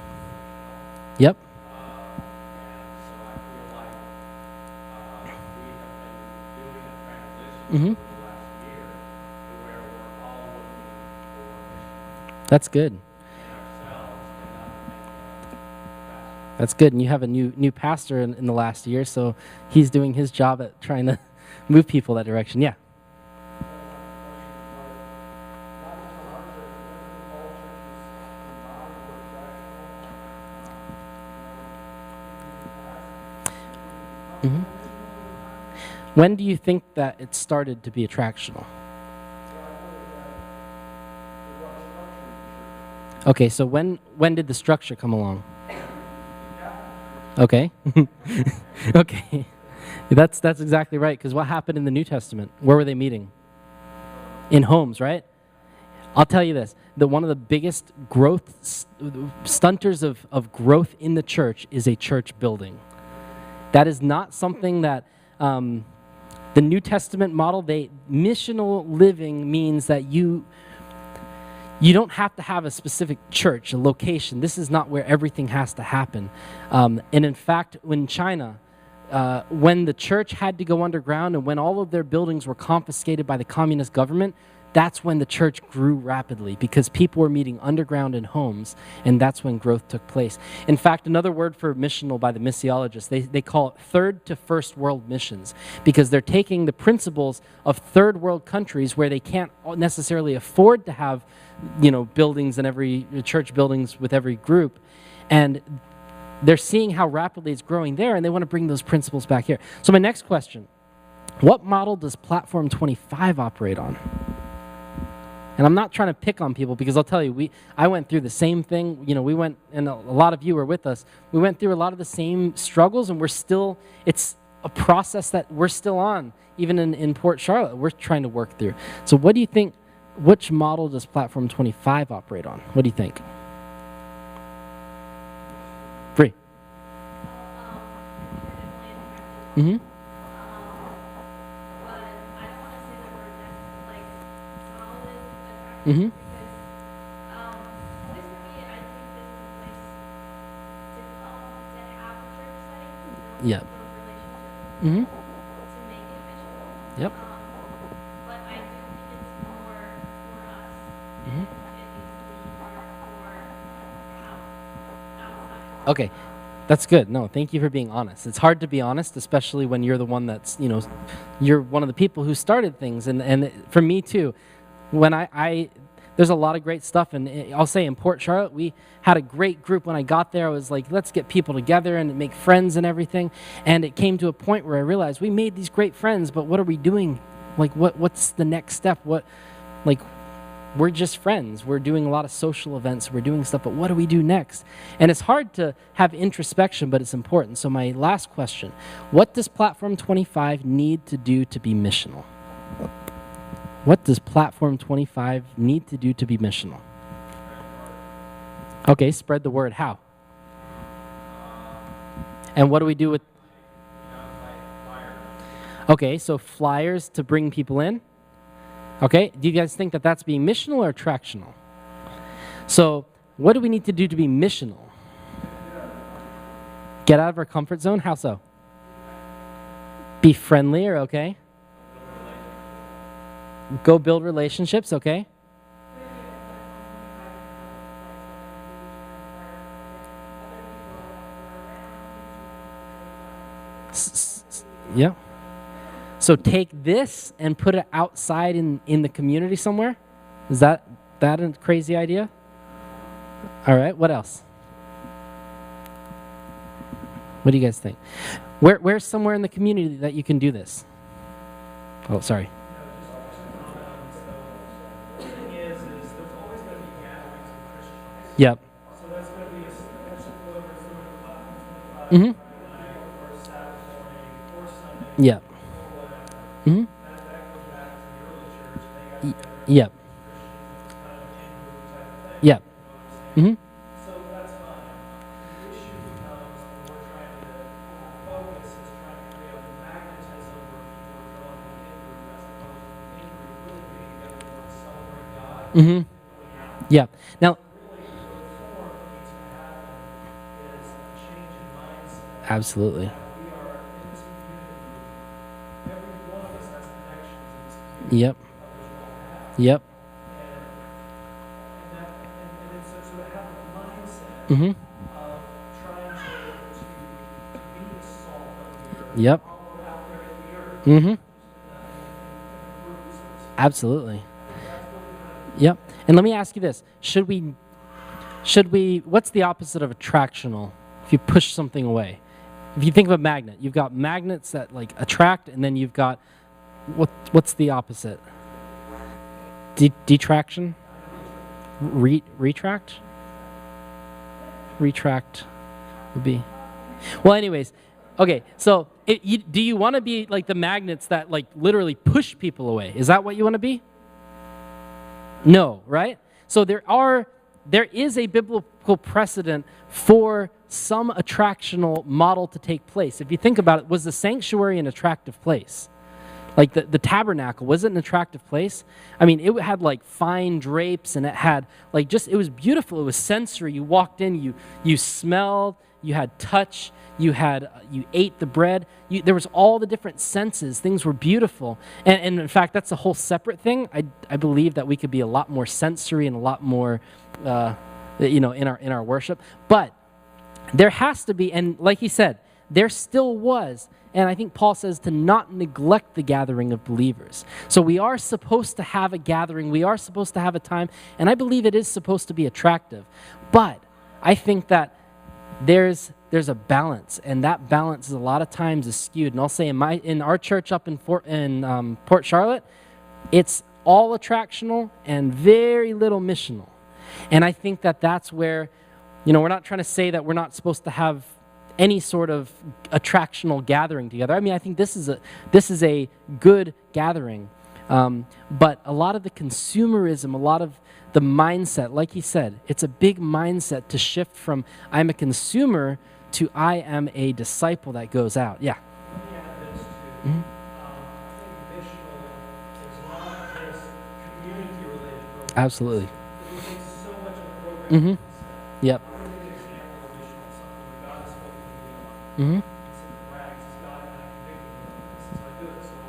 Yep. And so I feel like we have been doing a transition Mm-hmm. over the last year to where we're all looking for mission That's good. in ourselves and not in the pastor. That's good. And you have a new pastor in the last year, so he's doing his job at trying to move people that direction. Yeah. Mm-hmm. When do you think that it started to be attractional? Okay, so when did the structure come along? Okay. Okay. That's exactly right, because what happened in the New Testament? Where were they meeting? In homes, right? I'll tell you this, that one of the biggest growth stunters of growth in the church is a church building. That is not something that the New Testament model, missional living means that you don't have to have a specific church, a location. This is not where everything has to happen. And in fact, in China, when the church had to go underground and when all of their buildings were confiscated by the communist government, that's when the church grew rapidly, because people were meeting underground in homes, and that's when growth took place. In fact, another word for missional by the missiologists, they call it third to first world missions, because they're taking the principles of third world countries where they can't necessarily afford to have, buildings in every church buildings with every group, and they're seeing how rapidly it's growing there, and they want to bring those principles back here. So my next question, what model does Platform 25 operate on? And I'm not trying to pick on people, because I'll tell you, I went through the same thing. You know, we went, and a lot of you were with us, we went through a lot of the same struggles, and it's a process that we're still on, even in Port Charlotte, we're trying to work through. So what do you think, which model does Platform 25 operate on? What do you think? Free. Mm-hmm. Mm-hmm. Yep. Mm-hmm. Yep. But I do think it's more for us. Mm-hmm. It needs to be more outside. Okay, that's good. No, thank you for being honest. It's hard to be honest, especially when you're the one that's, you're one of the people who started things. And for me too, when there's a lot of great stuff, and I'll say in Port Charlotte, we had a great group. When I got there, I was like, let's get people together and make friends and everything. And it came to a point where I realized we made these great friends, but what are we doing? Like, what's the next step? We're just friends. We're doing a lot of social events. We're doing stuff, but what do we do next? And it's hard to have introspection, but it's important. So my last question, what does Platform 25 need to do to be missional? What does Platform 25 need to do to be missional? Okay, spread the word. How? And what do we do with... Okay, so flyers to bring people in. Okay, do you guys think that that's being missional or attractional? So what do we need to do to be missional? Get out of our comfort zone? How so? Be friendlier, okay? Go build relationships, okay? Yeah. So take this and put it outside in the community somewhere? Is that a crazy idea? All right, what else? What do you guys think? Where's somewhere in the community that you can do this? Oh, sorry. Yep. So that's going to be whether it's doing a platform 25 Mm-hmm. Friday or Saturday morning or Sunday Yep. or whatever. Mm-hmm. That goes back to the early church. They got together Yep. Christians, kind of in-group type of thing. Yep. You know what I'm saying? Mm-hmm. So that's fine. The issue becomes when we're trying to focus is trying to create a magnetism where people are drawn to the in-group as opposed to the in-group really being together more to celebrate God. Mm-hmm. Yeah. Now, absolutely. Yep. Yep. Mm-hmm. Yep. Mm-hmm. Absolutely. Yep. And let me ask you this. Should we, what's the opposite of attractional? If you push something away. If you think of a magnet, you've got magnets that like attract, and then you've got, what's the opposite? Detraction? Retract? Retract would be. Well, anyways, okay, so do you want to be like the magnets that like literally push people away? Is that what you want to be? No, right? So there is a biblical precedent for some attractional model to take place. If you think about it, was the sanctuary an attractive place? Like the tabernacle, was it an attractive place? I mean, it had like fine drapes, and it had like it was beautiful. It was sensory. You walked in, you smelled, you had touch, you ate the bread. There was all the different senses. Things were beautiful. And in fact, that's a whole separate thing. I believe that we could be a lot more sensory and a lot more, in our worship. But there has to be, and like he said, there still was. And I think Paul says to not neglect the gathering of believers. So we are supposed to have a gathering. We are supposed to have a time. And I believe it is supposed to be attractive. But I think that there's there's a balance, and that balance is a lot of times is skewed. And I'll say in our church up in Port Charlotte, it's all attractional and very little missional. And I think that that's where, we're not trying to say that we're not supposed to have any sort of attractional gathering together. I mean, I think this is a good gathering. But a lot of the consumerism, a lot of the mindset, like he said, it's a big mindset to shift from I'm a consumer to I am a disciple that goes out. Yeah. Let me add this too. Mhm. I think missional is not just community-related programs. Absolutely. We take so much of the program. Mhm. Yep. I'm going to give you an example of missional, something that God has spoken to me on. Mm-hmm. He said, Bragg, this is God and I convicted me. This is how I do it. So,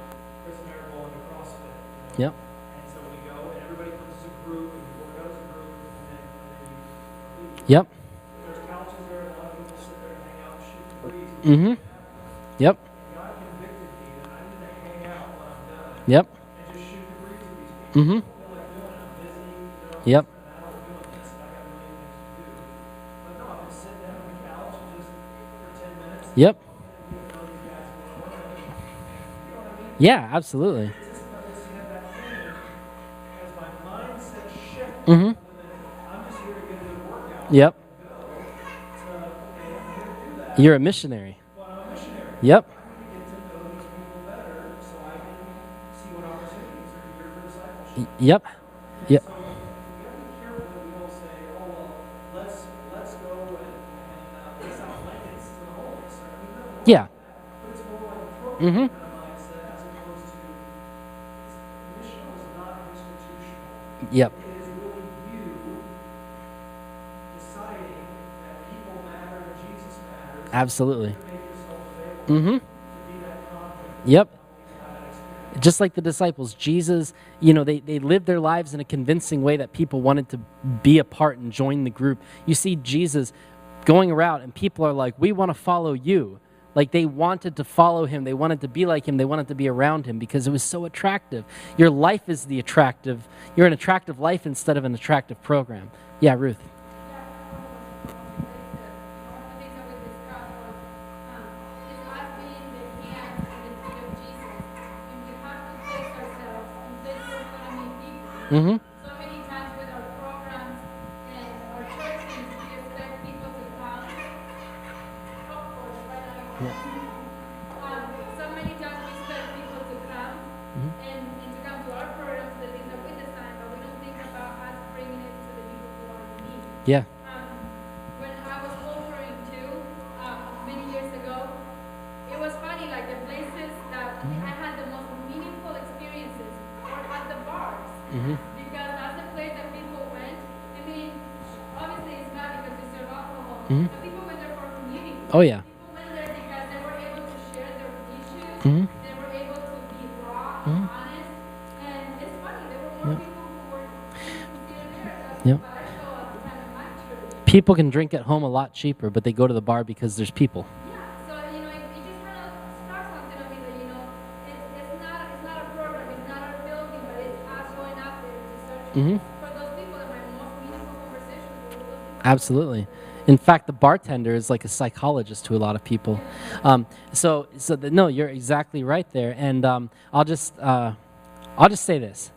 Chris and I are going to CrossFit. Yep. And so we go, and everybody comes as a group, and you work out as a group, and then you leave. Yep. There's couches there, a lot of people sit there and hang out and shoot the breeze. Mm-hmm. Yep. And God convicted me that I need to hang out when I'm done Yep. and just shoot the breeze with these people. Mm-hmm. I don't feel like doing it. I'm busy, Yep. and I don't doing this, and I got a million things to do. But no, I've been sitting down on the couch and just for 10 minutes. Yep. And get to know these guys a little more. You know what I mean? Yeah, absolutely. It's just like this, you have that thing as my mindset shifts. Mm-hmm. I'm just here to get a good workout. Yep. And go. So, okay, I'm here to do that. You're a missionary. Well, I'm a missionary. Yep. I need to get to know these people better so I can see what opportunities are here for discipleship. Yep. Yep. So we got to be careful that we don't say, oh, well, let's go and pass out blankets to the homeless. Or, I mean, nothing wrong Yeah. with that, but it's more like a program Mm-hmm. kind of mindset as opposed to missional is not institutional. Yep. It is really you deciding that people matter and Jesus matters. Absolutely. To make yourself available Mm-hmm. to be that conduit. Yep. To have that experience. Just like the disciples, Jesus, they lived their lives in a convincing way that people wanted to be a part and join the group. You see Jesus going around and people are like, we want to follow you. Like they wanted to follow him. They wanted to be like him. They wanted to be around him because it was so attractive. Your life is you're an attractive life instead of an attractive program. Yeah, Ruth. Mm-hmm. So many times with our programs and our church things, we expect people to come. Of course, right now. So many times we expect people to come and to come to our programs, the things that we design, but we don't think about us bringing it to the people who are in need. Yeah. When I was pastoring too, many years ago, it was funny, like the places that I had the most meaningful experiences were at the bars. Mm-hmm. Because that's the place that people went. I mean, obviously it's not because they serve alcohol, Mhm. but people went there for community. Oh, yeah. People went there because they were able to share their issues. Mhm. They were able to be raw, Mhm. honest, and it's funny. There were more Yep. people who were sincere there. That's Yep. what I saw at the time in my church. People can drink at home a lot cheaper, but they go to the bar because there's people. Yeah, so it just kind of struck something on me that it's not a program, it's not a building, but it's us going out there to search Mhm. for those people that my most meaningful conversations were with those people. Absolutely. In fact, the bartender is like a psychologist to a lot of people. No, you're exactly right there. And I'll just say this: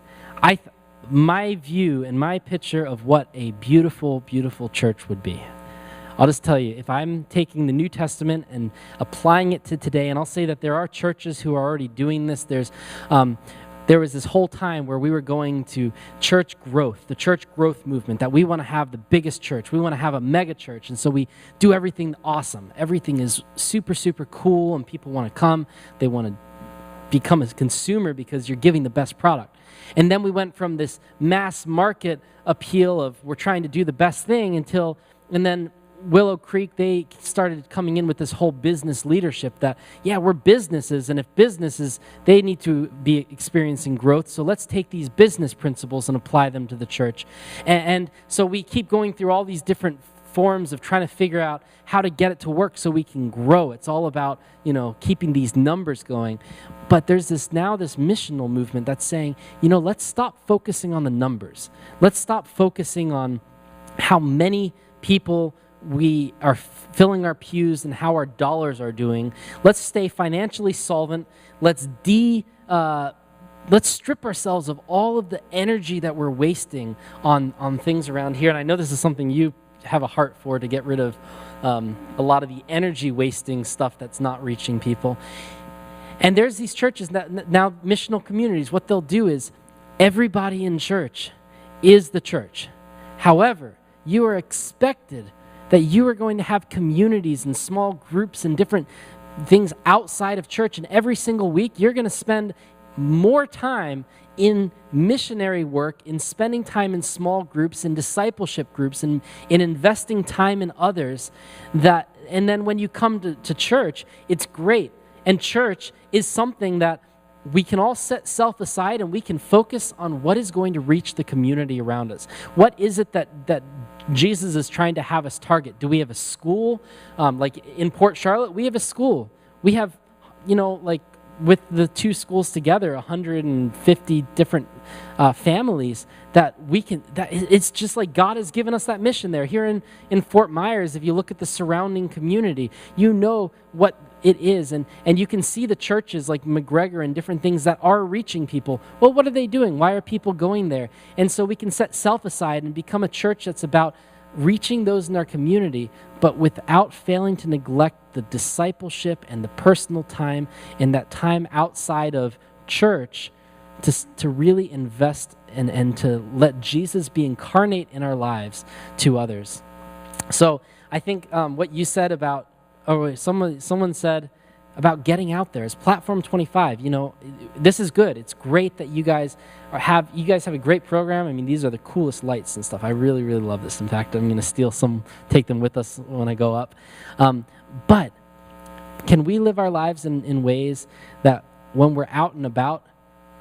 my view and my picture of what a beautiful, beautiful church would be. I'll just tell you, if I'm taking the New Testament and applying it to today, and I'll say that there are churches who are already doing this. There was this whole time where we were going to church growth, the church growth movement, that we want to have the biggest church. We want to have a mega church. And so we do everything awesome. Everything is super, super cool, and people want to come. They want to become a consumer because you're giving the best product. And then we went from this mass market appeal of we're trying to do the best thing and then Willow Creek, they started coming in with this whole business leadership that, yeah, we're businesses, and if businesses, they need to be experiencing growth, so let's take these business principles and apply them to the church. And so we keep going through all these different forms of trying to figure out how to get it to work so we can grow. It's all about, keeping these numbers going. But there's this missional movement that's saying, let's stop focusing on the numbers. Let's stop focusing on how many people we are filling our pews and how our dollars are doing. Let's stay financially solvent. Let's strip ourselves of all of the energy that we're wasting on things around here. And I know this is something you have a heart for, to get rid of a lot of the energy wasting stuff that's not reaching people. And there's these churches now, missional communities. What they'll do is everybody in church is the church. However, you are expected that you are going to have communities and small groups and different things outside of church. And every single week, you're going to spend more time in missionary work, in spending time in small groups, in discipleship groups, and in investing time in others. And then when you come to church, it's great. And church is something that we can all set self aside, and we can focus on what is going to reach the community around us. What is it that Jesus is trying to have us target? Do we have a school? Like in Port Charlotte, we have a school. We have, like with the two schools together, 150 different families that we can, it's just like God has given us that mission there. Here in Fort Myers, if you look at the surrounding community, you know what it is. And you can see the churches like McGregor and different things that are reaching people. Well, what are they doing? Why are people going there? And so we can set self aside and become a church that's about reaching those in our community, but without failing to neglect the discipleship and the personal time and that time outside of church to really invest and to let Jesus be incarnate in our lives to others. So I think what you said about, or someone said about getting out there is Platform 25. This is good. It's great that you guys have a great program. I mean, these are the coolest lights and stuff. I really, really love this. In fact, I'm going to steal some, take them with us when I go up. But can we live our lives in ways that when we're out and about,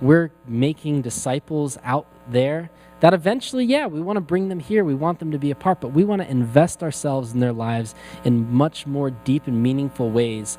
we're making disciples out there, that eventually, we want to bring them here. We want them to be a part, but we want to invest ourselves in their lives in much more deep and meaningful ways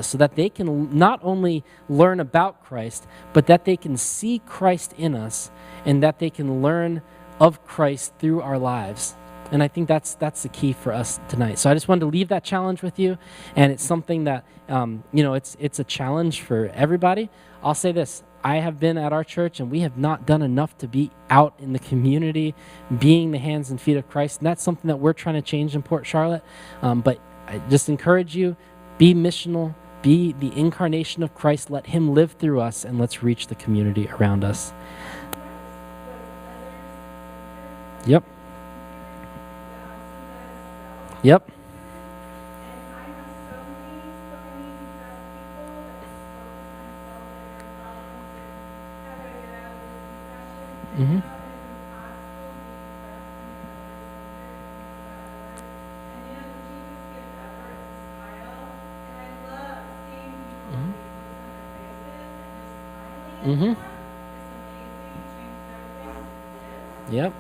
so that they can not only learn about Christ, but that they can see Christ in us and that they can learn of Christ through our lives. And I think that's the key for us tonight. So I just wanted to leave that challenge with you, and it's something that, it's a challenge for everybody. I'll say this. I have been at our church, and we have not done enough to be out in the community, being the hands and feet of Christ. And that's something that we're trying to change in Port Charlotte. But I just encourage you, be missional, be the incarnation of Christ. Let him live through us, and let's reach the community around us. Yep. Yep. Mm-hmm. Mm-hmm. Yep.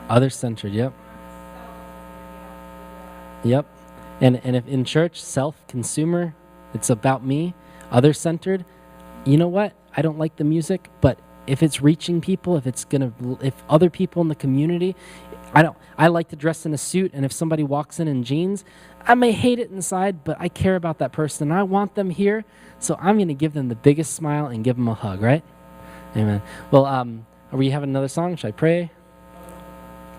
Other-centered, yep. Yep. And if in church, self-consumer, it's about me, other-centered, you know what? I don't like the music, but if it's reaching people, if other people in the community, I like to dress in a suit, and if somebody walks in jeans, I may hate it inside, but I care about that person, and I want them here, so I'm going to give them the biggest smile and give them a hug, right? Amen. Well, are we having another song? Should I pray?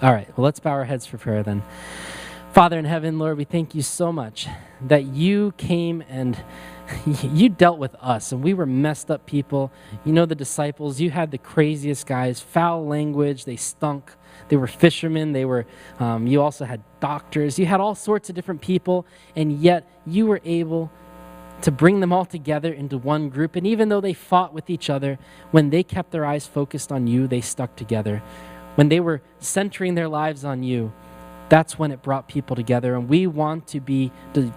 All right, well, let's bow our heads for prayer then. Father in heaven, Lord, we thank you so much that you came and you dealt with us, and we were messed up people. The disciples, you had the craziest guys, foul language, they stunk. They were fishermen, you also had doctors, you had all sorts of different people, and yet you were able to bring them all together into one group. And even though they fought with each other, when they kept their eyes focused on you, they stuck together. When they were centering their lives on you, that's when it brought people together. And we want to be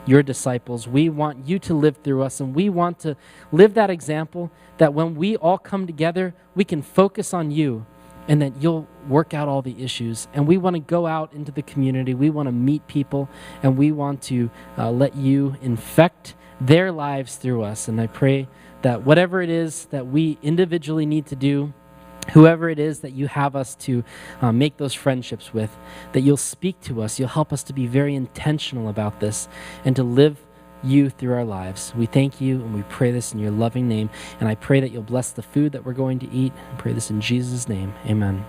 your disciples. We want you to live through us, and we want to live that example that when we all come together, we can focus on you and that you'll work out all the issues. And we want to go out into the community. We want to meet people, and we want to let you infect their lives through us. And I pray that whatever it is that we individually need to do, whoever it is that you have us to make those friendships with, that you'll speak to us. You'll help us to be very intentional about this and to live you through our lives. We thank you and we pray this in your loving name. And I pray that you'll bless the food that we're going to eat. I pray this in Jesus' name. Amen.